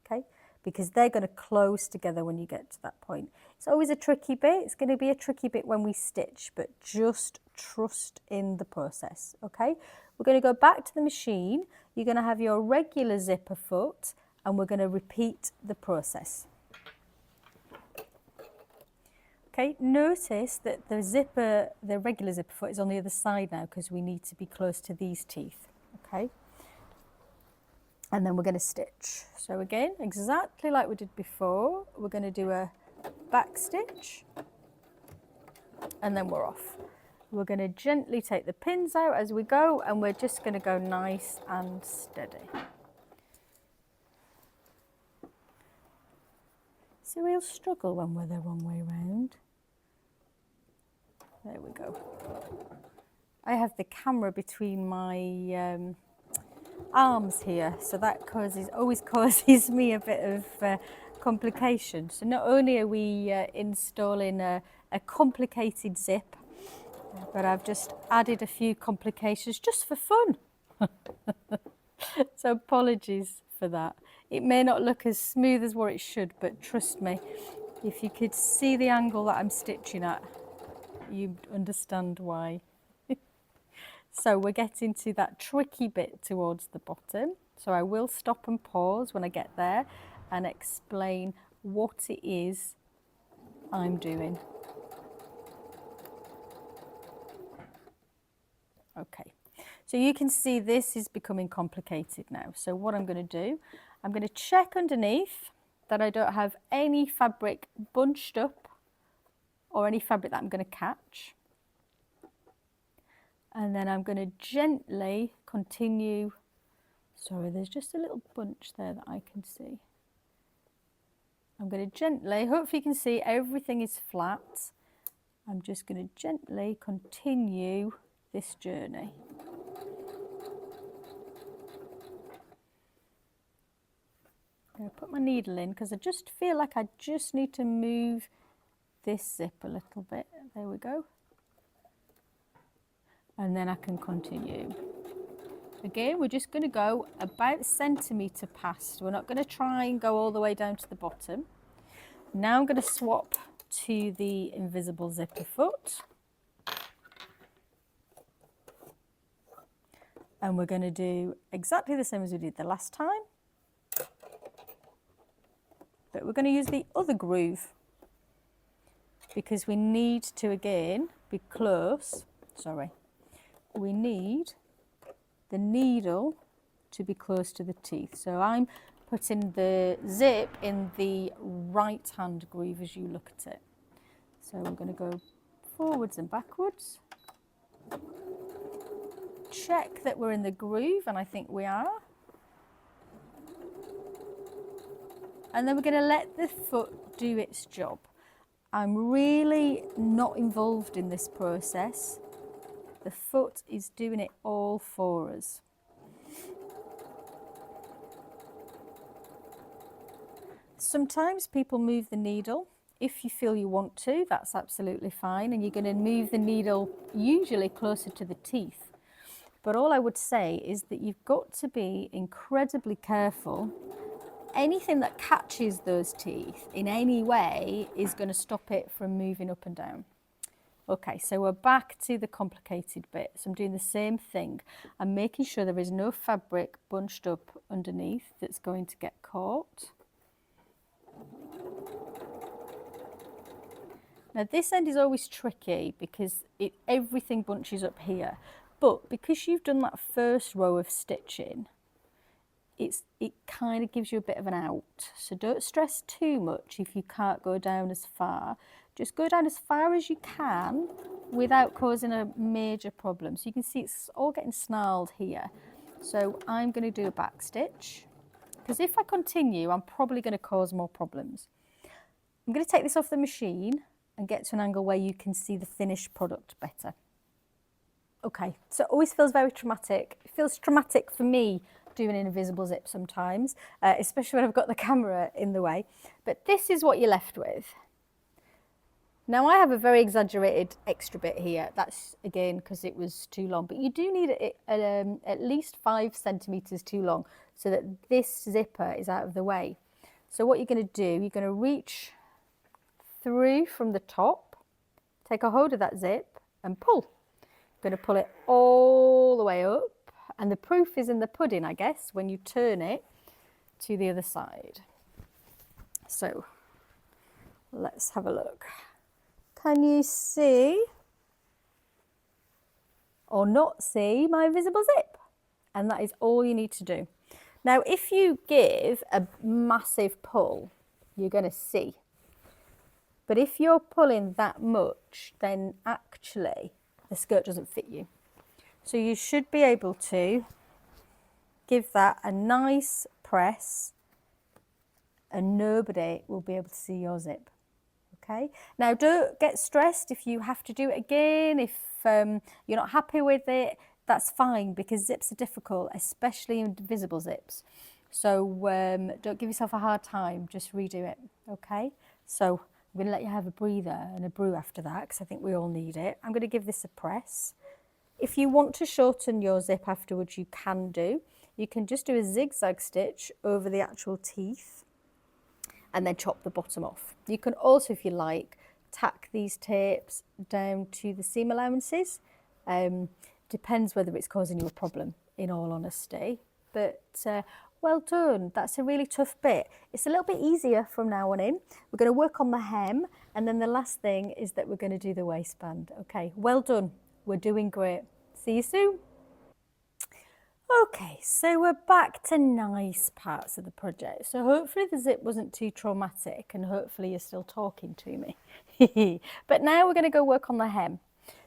okay? Because they're going to close together when you get to that point. It's always a tricky bit. It's going to be a tricky bit when we stitch, but just trust in the process, okay? We're going to go back to the machine. You're going to have your regular zipper foot, and we're going to repeat the process. Okay, notice that the regular zipper foot is on the other side now because we need to be close to these teeth, okay? And then we're going to stitch. So again, exactly like we did before, we're going to do a back stitch and then we're off. We're going to gently take the pins out as we go, and we're just going to go nice and steady. It's a real struggle when we're the wrong way round. There we go. I have the camera between my arms here, so that always causes me a bit of complications. So not only are we installing a complicated zip, but I've just added a few complications just for fun. So apologies for that. It may not look as smooth as what it should, but trust me, if you could see the angle that I'm stitching at, you'd understand why. So we're getting to that tricky bit towards the bottom. So I will stop and pause when I get there and explain what it is I'm doing. Okay, so you can see this is becoming complicated now. So what I'm going to do, I'm going to check underneath that I don't have any fabric bunched up or any fabric that I'm going to catch. And then I'm going to gently continue. Sorry, there's just a little bunch there that I can see. I'm going to gently, hopefully you can see everything is flat. I'm just going to gently continue this journey. I'm going to put my needle in because I just feel like I just need to move this zip a little bit. There we go. And then I can continue. Again, we're just going to go about a centimetre past. We're not going to try and go all the way down to the bottom. Now I'm going to swap to the invisible zipper foot. And we're going to do exactly the same as we did the last time. But we're going to use the other groove because we need to, again, be close. Sorry. We need the needle to be close to the teeth. So I'm putting the zip in the right hand groove as you look at it. So we're going to go forwards and backwards. Check that we're in the groove, and I think we are. And then we're going to let the foot do its job. I'm really not involved in this process. The foot is doing it all for us. Sometimes people move the needle. If you feel you want to, that's absolutely fine. And you're going to move the needle usually closer to the teeth. But all I would say is that you've got to be incredibly careful. Anything that catches those teeth in any way is going to stop it from moving up and down. Okay, so we're back to the complicated bit. So I'm doing the same thing. I'm making sure there is no fabric bunched up underneath that's going to get caught. Now this end is always tricky because everything bunches up here. But because you've done that first row of stitching, it kind of gives you a bit of an out. So don't stress too much if you can't go down as far. Just go down as far as you can without causing a major problem. So you can see it's all getting snarled here. So I'm going to do a back stitch because if I continue, I'm probably going to cause more problems. I'm going to take this off the machine and get to an angle where you can see the finished product better. Okay, so it always feels very traumatic. It feels traumatic for me doing an invisible zip sometimes, especially when I've got the camera in the way. But this is what you're left with. Now I have a very exaggerated extra bit here. That's again because it was too long, but you do need it at least 5 centimetres too long so that this zipper is out of the way. So what you're going to do, you're going to reach through from the top, take a hold of that zip and pull. Going to pull it all the way up, and the proof is in the pudding, I guess, when you turn it to the other side. So let's have a look. Can you see or not see my invisible zip? And that is all you need to do. Now, if you give a massive pull, you're going to see. But if you're pulling that much, then actually the skirt doesn't fit you. So you should be able to give that a nice press and nobody will be able to see your zip. Okay. Now don't get stressed if you have to do it again. If you're not happy with it, that's fine because zips are difficult, especially invisible zips. So don't give yourself a hard time, just redo it, okay? So I'm going to let you have a breather and a brew after that because I think we all need it. I'm going to give this a press. If you want to shorten your zip afterwards, you can do. You can just do a zigzag stitch over the actual teeth and then chop the bottom off. You can also, if you like, tack these tapes down to the seam allowances. Depends whether it's causing you a problem, in all honesty. But well done. That's a really tough bit. It's a little bit easier from now on in. We're going to work on the hem, and then the last thing is that we're going to do the waistband. Okay, well done. We're doing great. See you soon. Okay, so we're back to nice parts of the project. So hopefully the zip wasn't too traumatic and hopefully you're still talking to me. But now we're going to go work on the hem.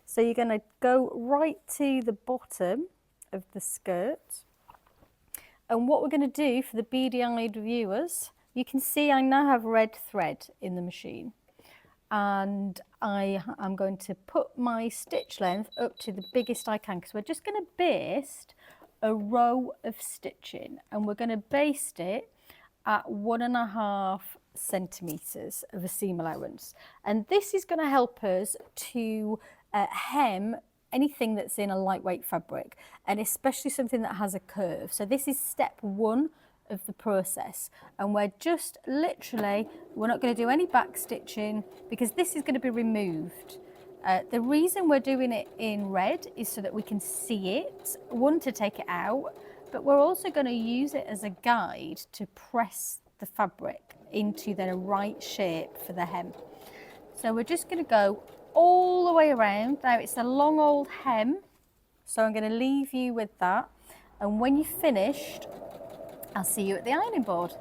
So you're going to go right to the bottom of the skirt. And what we're going to do for the beady-eyed viewers, you can see I now have red thread in the machine. And I am going to put my stitch length up to the biggest I can because we're just going to baste a row of stitching and we're going to baste it at 1.5 centimetres of a seam allowance. And this is going to help us to hem anything that's in a lightweight fabric, and especially something that has a curve. So this is step 1 of the process, and we're just literally, we're not going to do any back stitching because this is going to be removed. The reason we're doing it in red is so that we can see it, one, to take it out, but we're also going to use it as a guide to press the fabric into the right shape for the hem. So we're just going to go all the way around. Now it's a long old hem, so I'm going to leave you with that, and when you've finished, I'll see you at the ironing board.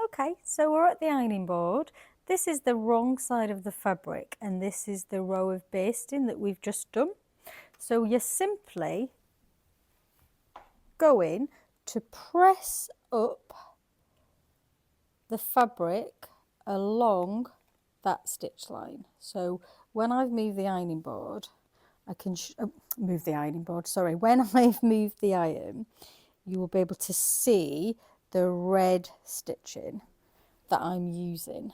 Okay, so we're at the ironing board. This is the wrong side of the fabric and this is the row of basting that we've just done. So you're simply going to press up the fabric along that stitch line. So when I've moved the ironing board, I can when I've moved the iron, you will be able to see the red stitching that I'm using.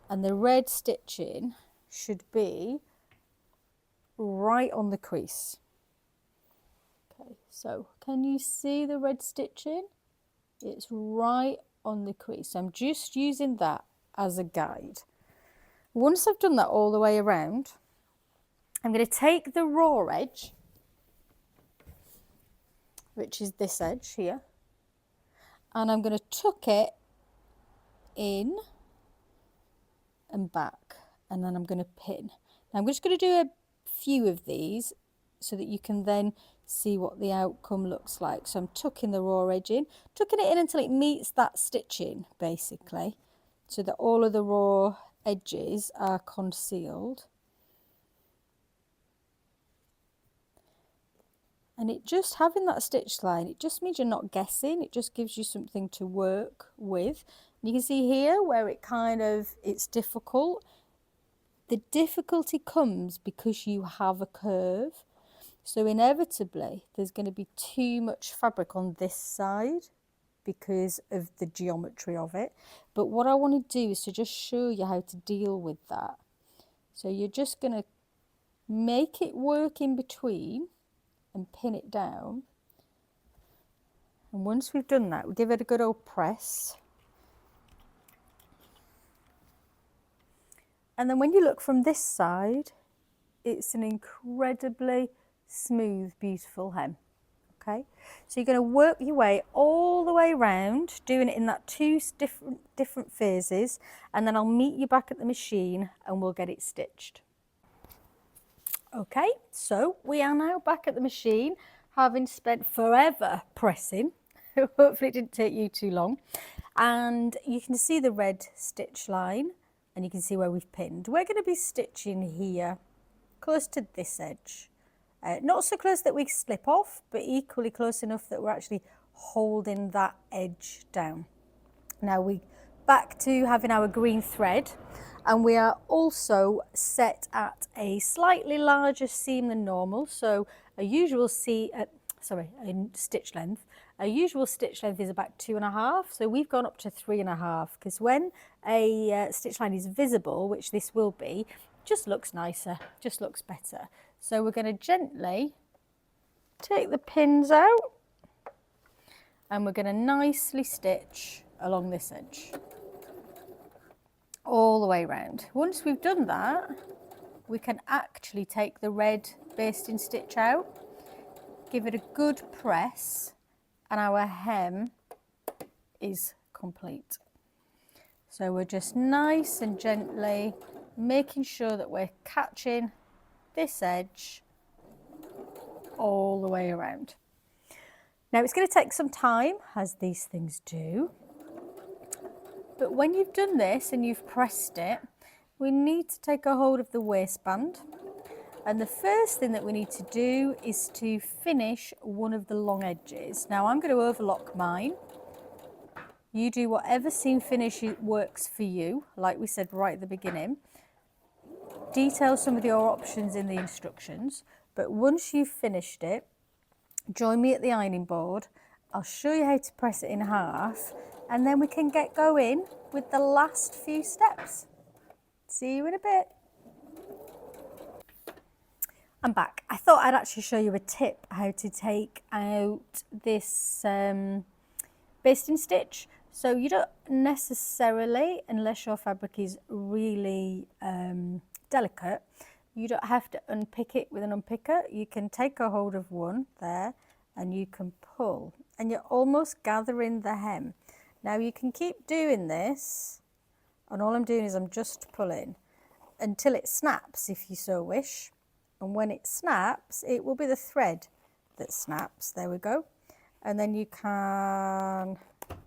And the red stitching should be right on the crease. Okay, so can you see the red stitching? It's right on the crease. I'm just using that as a guide. Once I've done that all the way around, I'm going to take the raw edge, which is this edge here, and I'm going to tuck it in and back, and then I'm going to pin. Now I'm just going to do a few of these so that you can then see what the outcome looks like. So I'm tucking the raw edge in, tucking it in until it meets that stitching basically, so that all of the raw edges are concealed. And it just having that stitch line, it just means you're not guessing, it just gives you something to work with. And you can see here where it's difficult. The difficulty comes because you have a curve. So inevitably there's going to be too much fabric on this side because of the geometry of it. But what I want to do is to just show you how to deal with that. So you're just going to make it work in between and pin it down. And once we've done that, we give it a good old press. And then when you look from this side, it's an incredibly smooth, beautiful hem. Okay, so you're going to work your way all the way around, doing it in that two different phases, and then I'll meet you back at the machine and we'll get it stitched. Okay, so we are now back at the machine, having spent forever pressing. Hopefully it didn't take you too long. And you can see the red stitch line and you can see where we've pinned. We're going to be stitching here, close to this edge. Not so close that we slip off, but equally close enough that we're actually holding that edge down. Now we back to having our green thread, and we are also set at a slightly larger seam than normal. So a usual stitch length. A usual stitch length is about 2.5, so we've gone up to 3.5 because when a stitch line is visible, which this will be, just looks nicer, just looks better. So we're going to gently take the pins out and we're going to nicely stitch along this edge all the way around. Once we've done that, we can actually take the red basting stitch out, give it a good press, and our hem is complete. So we're just nice and gently making sure that we're catching this edge all the way around. Now it's going to take some time, as these things do, but when you've done this and you've pressed it, we need to take a hold of the waistband, and the first thing that we need to do is to finish one of the long edges. Now I'm going to overlock mine. You do whatever seam finish works for you, like we said right at the beginning. Detail some of your options in the instructions, but once you've finished it, join me at the ironing board. I'll show you how to press it in half, and then we can get going with the last few steps. See you in a bit. I'm back. I thought I'd actually show you a tip how to take out this basting stitch. So you don't necessarily, unless your fabric is really delicate, you don't have to unpick it with an unpicker. You can take a hold of one there and you can pull, and you're almost gathering the hem. Now you can keep doing this, and all I'm doing is I'm just pulling until it snaps if you so wish. And when it snaps, it will be the thread that snaps. There we go. And then you can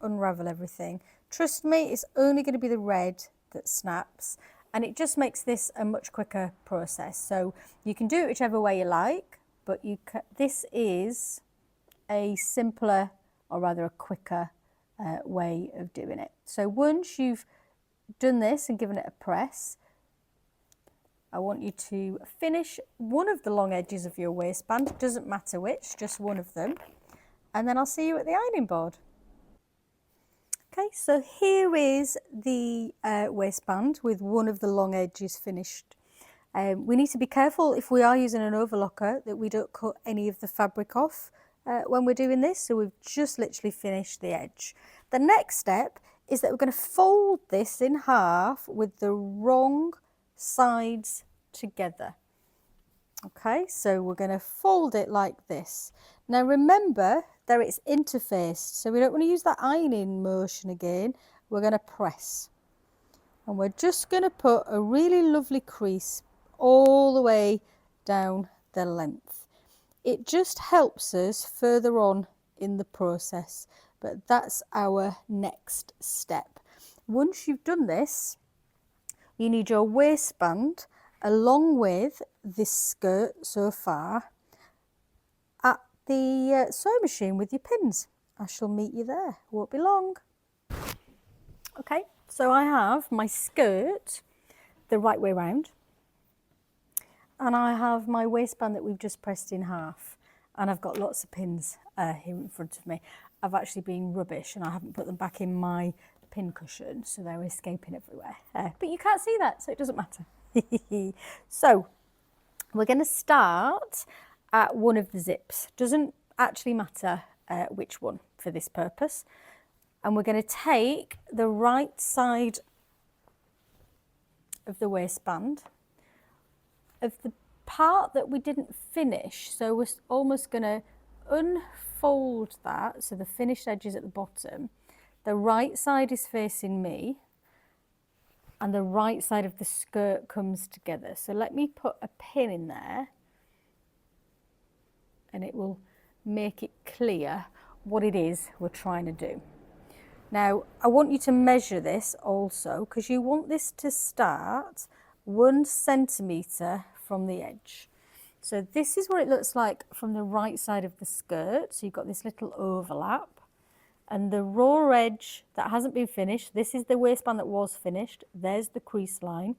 unravel everything. Trust me, it's only going to be the red that snaps, and it just makes this a much quicker process. So you can do it whichever way you like, but this is a simpler, or rather a quicker way of doing it. So once you've done this and given it a press, I want you to finish one of the long edges of your waistband. It doesn't matter which, just one of them. And then I'll see you at the ironing board. Okay, so here is the waistband with one of the long edges finished. We need to be careful if we are using an overlocker that we don't cut any of the fabric off when we're doing this. So we've just literally finished the edge. The next step is that we're going to fold this in half with the wrong sides together. Okay, so we're going to fold it like this. Now remember that it's interfaced, so we don't want to use that ironing motion again. We're going to press, and we're just going to put a really lovely crease all the way down the length. It just helps us further on in the process, but that's our next step. Once you've done this, you need your waistband along with this skirt so far at the sewing machine with your pins. I shall meet you there, won't be long. Okay, so I have my skirt the right way round, and I have my waistband that we've just pressed in half, and I've got lots of pins here in front of me. I've actually been rubbish and I haven't put them back in my pin cushion, so they're escaping everywhere, but you can't see that, so it doesn't matter. So we're going to start at one of the zips. Doesn't actually matter which one for this purpose, and we're going to take the right side of the waistband of the part that we didn't finish, so we're almost going to unfold that, so the finished edge is at the bottom. The right side is facing me, and the right side of the skirt comes together. So let me put a pin in there, and it will make it clear what it is we're trying to do. Now, I want you to measure this also, because you want this to start 1 centimetre from the edge. So this is what it looks like from the right side of the skirt. So you've got this little overlap. And the raw edge that hasn't been finished, this is the waistband that was finished, there's the crease line,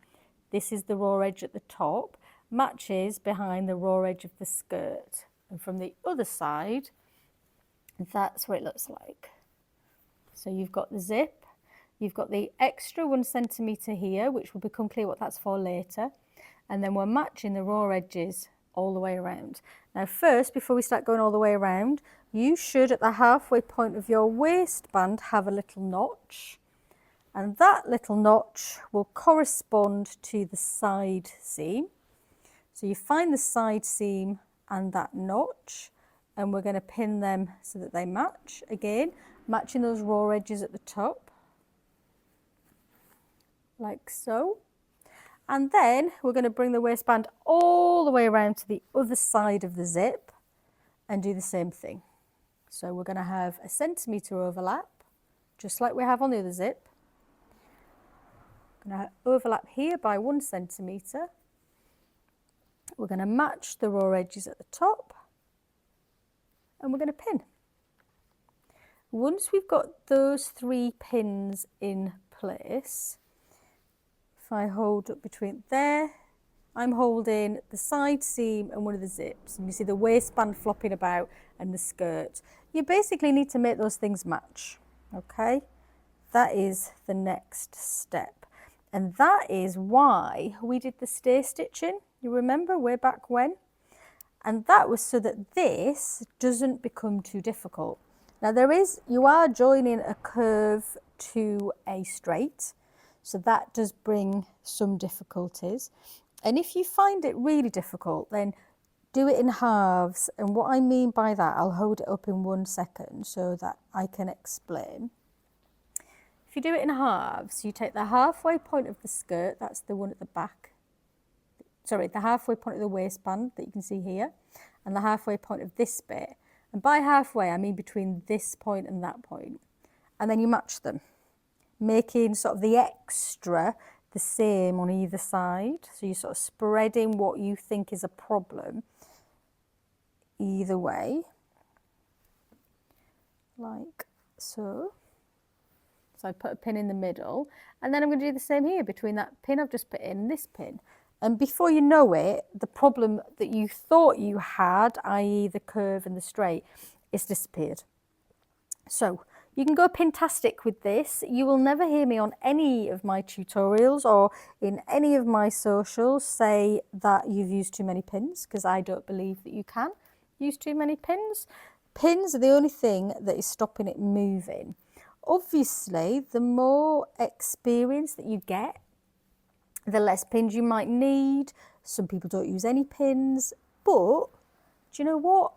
this is the raw edge at the top, matches behind the raw edge of the skirt. And from the other side, that's what it looks like. So you've got the zip, you've got the extra 1 centimetre here, which will become clear what that's for later. And then we're matching the raw edges all the way around. Now first, before we start going all the way around, you should at the halfway point of your waistband have a little notch. And that little notch will correspond to the side seam. So you find the side seam and that notch, and we're going to pin them so that they match. Again, matching those raw edges at the top, like so. And then we're going to bring the waistband all the way around to the other side of the zip and do the same thing. So we're going to have a centimetre overlap, just like we have on the other zip. I'm going to overlap here by 1 centimetre. We're going to match the raw edges at the top and we're going to pin. Once we've got those 3 pins in place, if I hold up between there, I'm holding the side seam and one of the zips, and you see the waistband flopping about and the skirt. You basically need to make those things match, okay? That is the next step. And that is why we did the stay stitching, you remember, way back when? And that was so that this doesn't become too difficult. Now you are joining a curve to a straight, so that does bring some difficulties. And if you find it really difficult, then do it in halves. And what I mean by that, I'll hold it up in 1 second so that I can explain. If you do it in halves, you take the halfway point of the skirt, that's the one at the back, sorry, the halfway point of the waistband that you can see here, and the halfway point of this bit. And by halfway, I mean between this point and that point. And then you match them, making sort of the extra the same on either side. So you're sort of spreading what you think is a problem either way, like so. So I put a pin in the middle, and then I'm going to do the same here between that pin I've just put in and this pin. And before you know it, the problem that you thought you had, i.e. the curve and the straight, is disappeared. So you can go pintastic with this. You will never hear me on any of my tutorials or in any of my socials say that you've used too many pins, because I don't believe that you can use too many pins. Pins are the only thing that is stopping it moving. Obviously, the more experience that you get, the less pins you might need. Some people don't use any pins, but do you know what?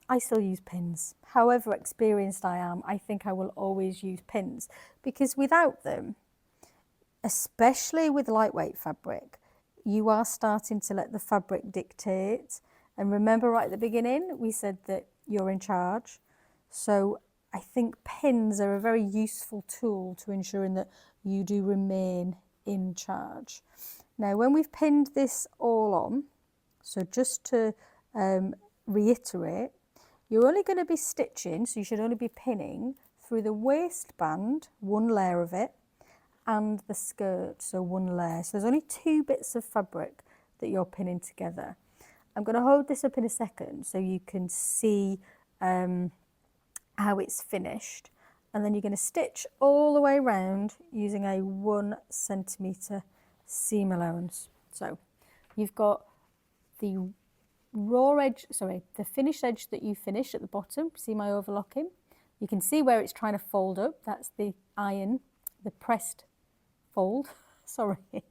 I still use pins. However experienced I am, I think I will always use pins, because without them, especially with lightweight fabric, you are starting to let the fabric dictate. And remember right at the beginning, we said that you're in charge. So I think pins are a very useful tool to ensuring that you do remain in charge. Now, when we've pinned this all on, so just to reiterate, you're only going to be stitching, so you should only be pinning through the waistband, 1 layer of it, and the skirt, so 1 layer. So there's only 2 bits of fabric that you're pinning together. I'm going to hold this up in a second so you can see how it's finished, and then you're going to stitch all the way around using a 1 centimetre seam allowance. So you've got the raw edge, sorry, the finished edge that you finished at the bottom. See my overlocking? You can see where it's trying to fold up. That's the iron, the pressed fold, sorry,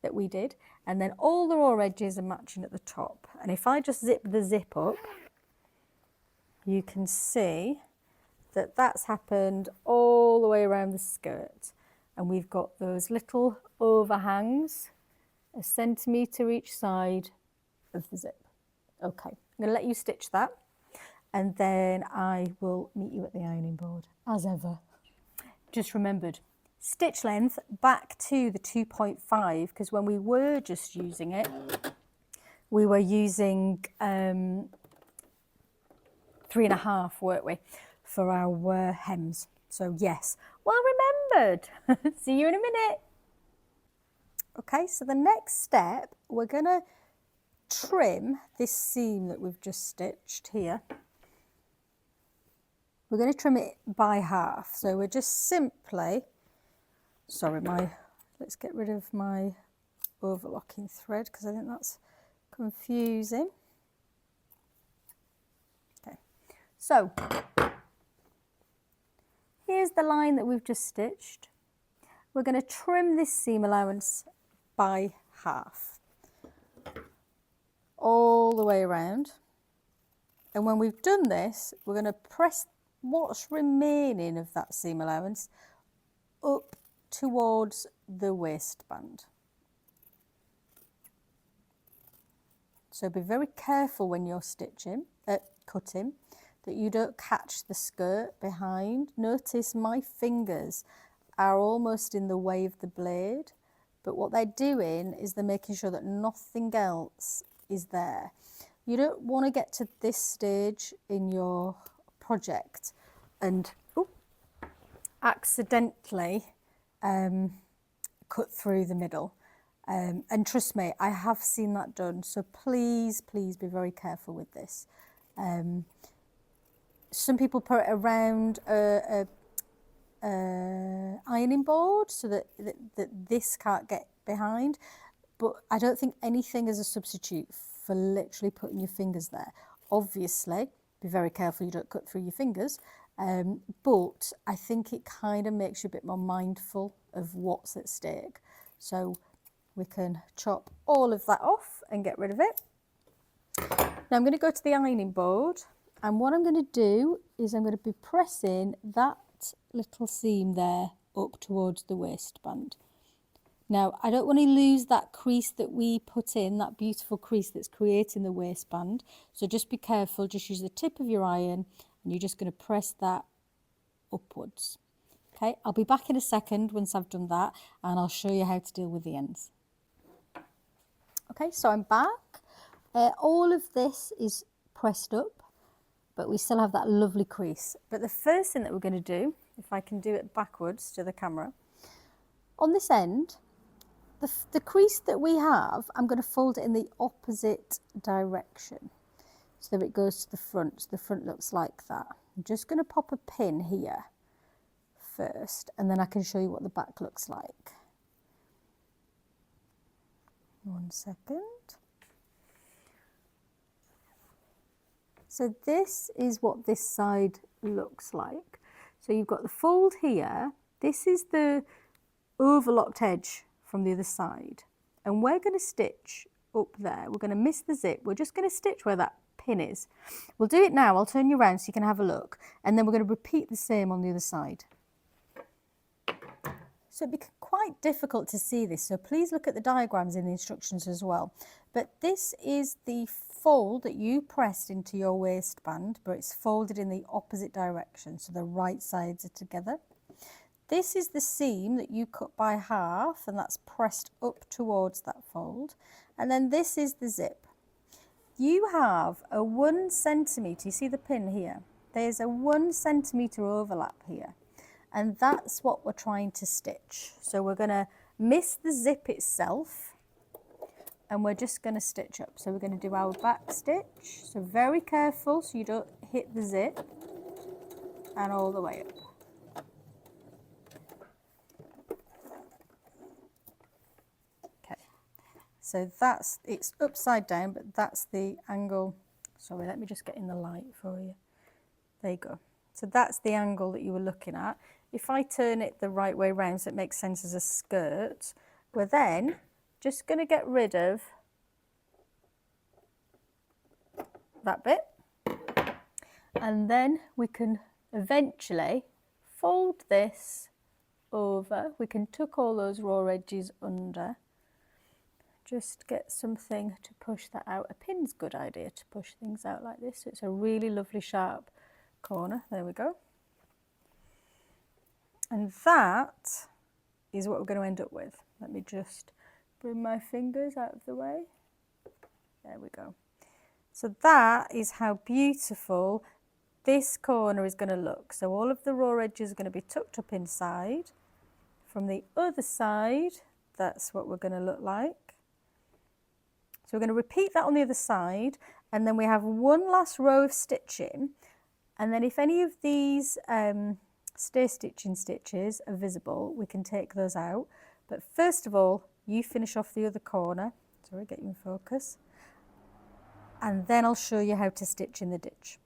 that we did. And then all the raw edges are matching at the top. And if I just zip the zip up, you can see that that's happened all the way around the skirt. And we've got those little overhangs, 1 centimetre each side of the zip. Okay, I'm going to let you stitch that, and then I will meet you at the ironing board, as ever. Just remembered, stitch length back to the 2.5, because when we were just using it, we were using 3.5, weren't we, for our hems. So yes, well remembered. See you in a minute. Okay, so the next step, we're going to trim this seam that we've just stitched here. We're going to trim it by half. So we're just simply, sorry, let's get rid of my overlocking thread because I think that's confusing. Okay, so here's the line that we've just stitched. We're going to trim this seam allowance by half all the way around. And when we've done this, we're going to press what's remaining of that seam allowance up towards the waistband. So be very careful when you're cutting, that you don't catch the skirt behind. Notice my fingers are almost in the way of the blade, but what they're doing is they're making sure that nothing else is there. You don't want to get to this stage in your project and accidentally cut through the middle. And trust me, I have seen that done. So please, please be very careful with this. Some people put it around a ironing board so that this can't get behind. But I don't think anything is a substitute for literally putting your fingers there. Obviously, be very careful you don't cut through your fingers. But I think it kind of makes you a bit more mindful of what's at stake. So we can chop all of that off and get rid of it. Now I'm going to go to the ironing board, and what I'm going to do is I'm going to be pressing that little seam there up towards the waistband. Now I don't want to lose that crease that we put in, that beautiful crease that's creating the waistband. So just be careful, just use the tip of your iron and you're just going to press that upwards. Okay, I'll be back in a second once I've done that and I'll show you how to deal with the ends. Okay, so I'm back. All of this is pressed up, but we still have that lovely crease. But the first thing that we're going to do, if I can do it backwards to the camera, on this end, the crease that we have, I'm going to fold it in the opposite direction so that it goes to the front. So the front looks like that. I'm just going to pop a pin here first, and then I can show you what the back looks like. 1 second. So this is what this side looks like. So you've got the fold here. This is the overlocked edge from the other side. And we're going to stitch up there. We're going to miss the zip. We're just going to stitch where that pin is. We'll do it now. I'll turn you around so you can have a look. And then we're going to repeat the same on the other side. So it'd be quite difficult to see this, so please look at the diagrams in the instructions as well. But this is the fold that you pressed into your waistband, but it's folded in the opposite direction, so the right sides are together. This is the seam that you cut by half, and that's pressed up towards that fold. And then this is the zip. You have a 1 centimetre, you see the pin here? There's a 1 centimetre overlap here. And that's what we're trying to stitch. So we're going to miss the zip itself and we're just going to stitch up. So we're going to do our back stitch. So very careful so you don't hit the zip, and all the way up. Okay, so it's upside down, but that's the angle. Sorry, let me just get in the light for you. There you go. So that's the angle that you were looking at. If I turn it the right way round so it makes sense as a skirt, we're then just going to get rid of that bit. And then we can eventually fold this over. We can tuck all those raw edges under. Just get something to push that out. A pin's a good idea to push things out like this. So it's a really lovely sharp corner. There we go. And that is what we're going to end up with. Let me just bring my fingers out of the way. There we go. So that is how beautiful this corner is going to look. So all of the raw edges are going to be tucked up inside. From the other side, that's what we're going to look like. So we're going to repeat that on the other side, and then we have one last row of stitching, and then if any of these stay stitching stitches are visible, we can take those out. But first of all, you finish off the other corner. Sorry, get you in focus. And then I'll show you how to stitch in the ditch.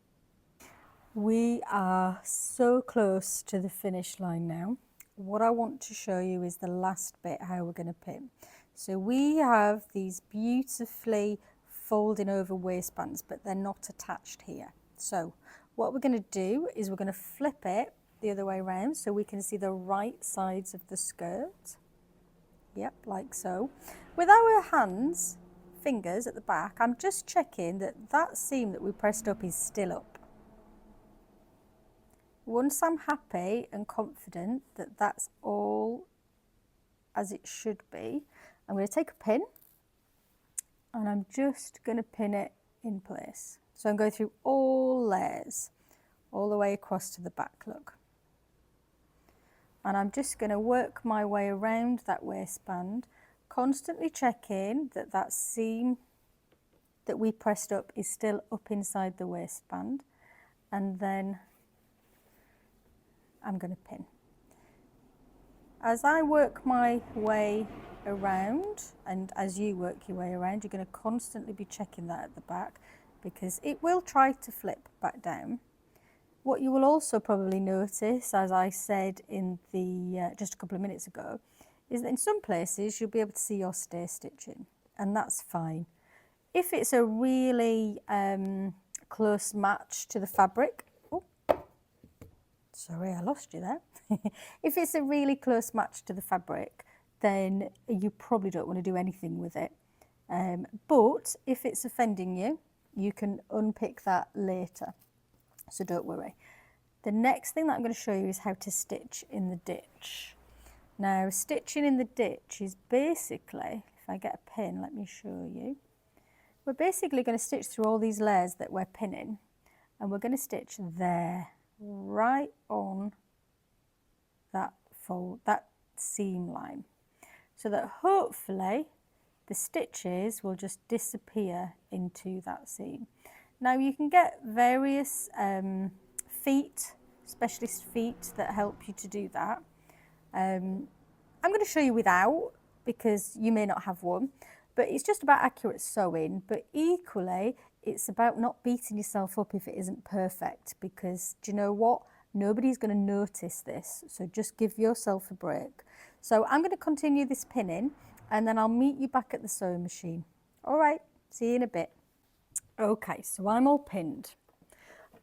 We are so close to the finish line now. What I want to show you is the last bit, how we're going to pin. So we have these beautifully folding over waistbands, but they're not attached here. So what we're going to do is we're going to flip it the other way around so we can see the right sides of the skirt. Yep, like so. With our fingers at the back, I'm just checking that that seam that we pressed up is still up. Once I'm happy and confident that that's all as it should be, I'm going to take a pin and I'm just going to pin it in place. So I'm going through all layers, all the way across to the back, look. And I'm just going to work my way around that waistband, constantly checking that that seam that we pressed up is still up inside the waistband, and then I'm going to pin. As I work my way around, and as you work your way around, you're going to constantly be checking that at the back, because it will try to flip back down. What you will also probably notice, as I said in the just a couple of minutes ago, is that in some places you'll be able to see your stay stitching, and that's fine. If it's a really close match to the fabric, oh, sorry, I lost you there. If it's a really close match to the fabric, then you probably don't want to do anything with it. But if it's offending you, you can unpick that later. So don't worry. The next thing that I'm going to show you is how to stitch in the ditch. Now, stitching in the ditch is basically, if I get a pin, let me show you. We're basically going to stitch through all these layers that we're pinning, and we're going to stitch there, right on that fold, that seam line, so that hopefully the stitches will just disappear into that seam. Now you can get various feet, specialist feet that help you to do that. I'm going to show you without, because you may not have one, but it's just about accurate sewing. But equally, it's about not beating yourself up if it isn't perfect, because do you know what? Nobody's going to notice this, so just give yourself a break. So I'm going to continue this pinning, and then I'll meet you back at the sewing machine. All right, see you in a bit. Okay, so I'm all pinned.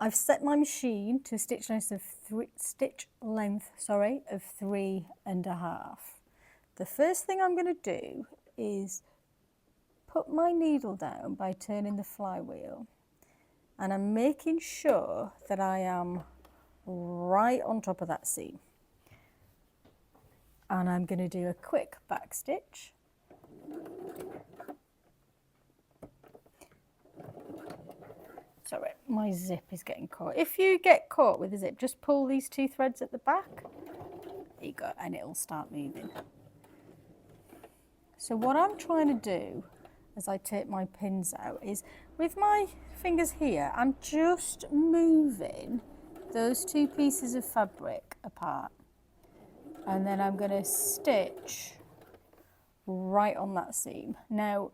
I've set my machine to a stitch length of 3.5. The first thing I'm going to do is put my needle down by turning the flywheel, and I'm making sure that I am right on top of that seam. And I'm going to do a quick back stitch. Sorry, my zip is getting caught. If you get caught with a zip, just pull these two threads at the back. There you go, and it'll start moving. So what I'm trying to do as I take my pins out is, with my fingers here, I'm just moving those two pieces of fabric apart. And then I'm going to stitch right on that seam. Now,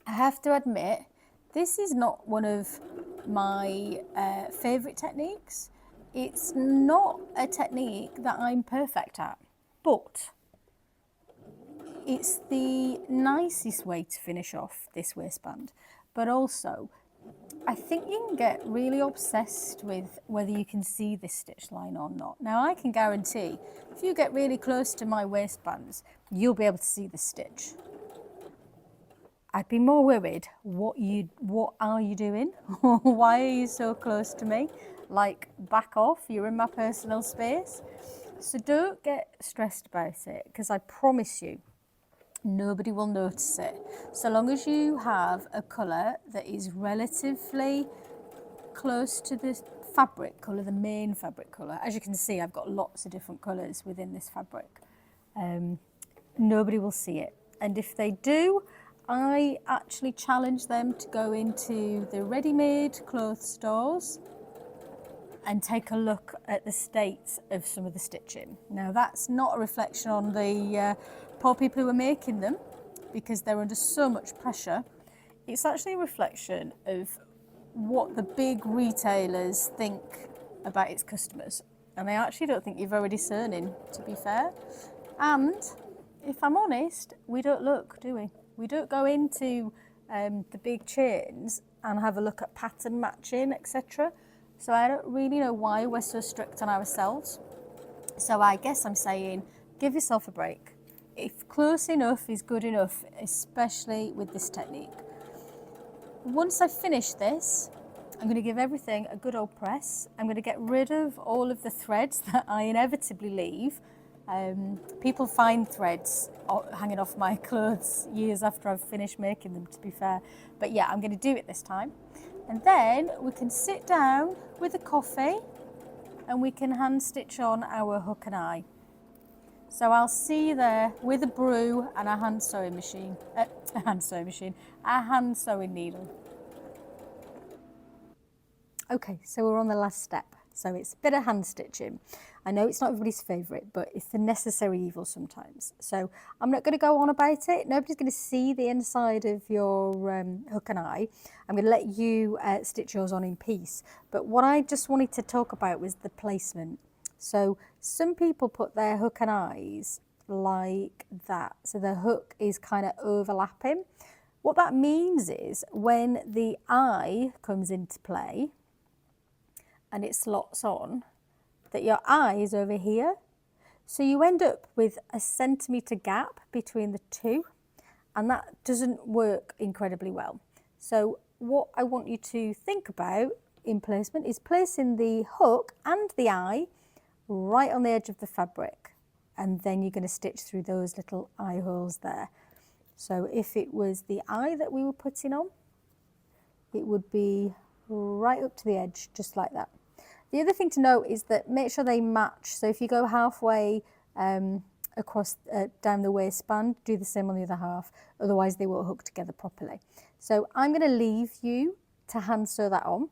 I have to admit, this is not one of my favourite techniques. It's not a technique that I'm perfect at, but it's the nicest way to finish off this waistband. But also, I think you can get really obsessed with whether you can see this stitch line or not. Now, I can guarantee if you get really close to my waistbands, you'll be able to see the stitch. I'd be more worried, what are you doing? Why are you so close to me? Like, back off, you're in my personal space. So don't get stressed about it, because I promise you, nobody will notice it. So long as you have a colour that is relatively close to the fabric colour, the main fabric colour. As you can see, I've got lots of different colours within this fabric. Nobody will see it. And if they do, I actually challenge them to go into the ready-made clothes stores and take a look at the state of some of the stitching. Now, that's not a reflection on the poor people who are making them, because they're under so much pressure. It's actually a reflection of what the big retailers think about its customers. And I actually don't think you're very discerning, to be fair. And if I'm honest, we don't look, do we? We don't go into the big chains and have a look at pattern matching, etc. So I don't really know why we're so strict on ourselves. So I guess I'm saying, give yourself a break. If close enough is good enough, especially with this technique. Once I finish this, I'm going to give everything a good old press. I'm going to get rid of all of the threads that I inevitably leave. People find threads hanging off my clothes years after I've finished making them, to be fair. But yeah, I'm going to do it this time. And then we can sit down with a coffee and we can hand stitch on our hook and eye. So I'll see you there with a brew and a hand sewing machine, a hand sewing needle. Okay, so we're on the last step. So it's a bit of hand stitching. I know it's not everybody's favourite, but it's the necessary evil sometimes. So I'm not going to go on about it. Nobody's going to see the inside of your hook and eye. I'm going to let you stitch yours on in peace. But what I just wanted to talk about was the placement. So some people put their hook and eyes like that. So the hook is kind of overlapping. What that means is when the eye comes into play and it slots on, that your eye is over here. So you end up with a centimetre gap between the two, and that doesn't work incredibly well. So what I want you to think about in placement is placing the hook and the eye right on the edge of the fabric, and then you're going to stitch through those little eye holes there. So if it was the eye that we were putting on, it would be right up to the edge, just like that. The other thing to note is that make sure they match. So if you go halfway across down the waistband, do the same on the other half, otherwise they won't hook together properly. So I'm going to leave you to hand sew that on,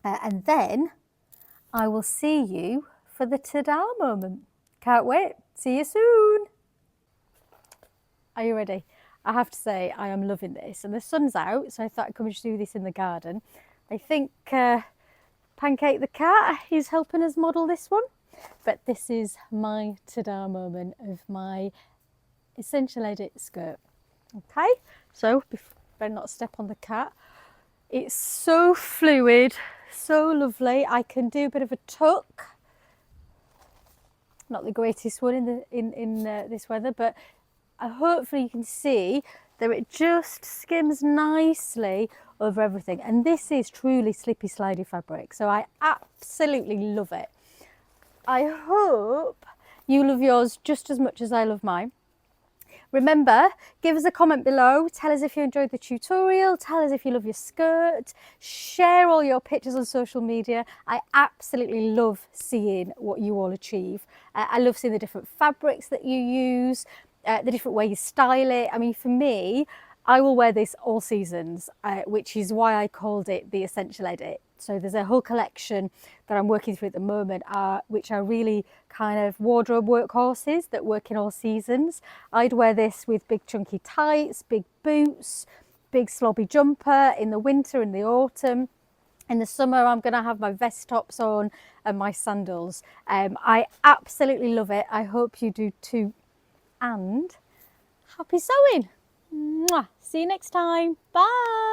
and then I will see you for the ta-da moment. Can't wait. See you soon. Are you ready? I have to say I am loving this, and the sun's out, so I thought I'd come and do this in the garden. I think Pancake the cat is helping us model this one, but this is my ta-da moment of my essential edit skirt. Okay, so better not step on the cat. It's so fluid, so lovely. I can do a bit of a tuck. Not the greatest one in this weather, but hopefully you can see that it just skims nicely over everything. And this is truly slippy slidey fabric, so I absolutely love it. I hope you love yours just as much as I love mine. Remember, give us a comment below, tell us if you enjoyed the tutorial, tell us if you love your skirt, share all your pictures on social media. I absolutely love seeing what you all achieve. I love seeing the different fabrics that you use, the different way you style it. I mean, for me, I will wear this all seasons, which is why I called it the Essential Edit. So there's a whole collection that I'm working through at the moment, which are really kind of wardrobe workhorses that work in all seasons. I'd wear this with big chunky tights, big boots, big slobby jumper in the winter and the autumn. In the summer, I'm going to have my vest tops on and my sandals. I absolutely love it. I hope you do too. And happy sewing. Mwah. See you next time. Bye.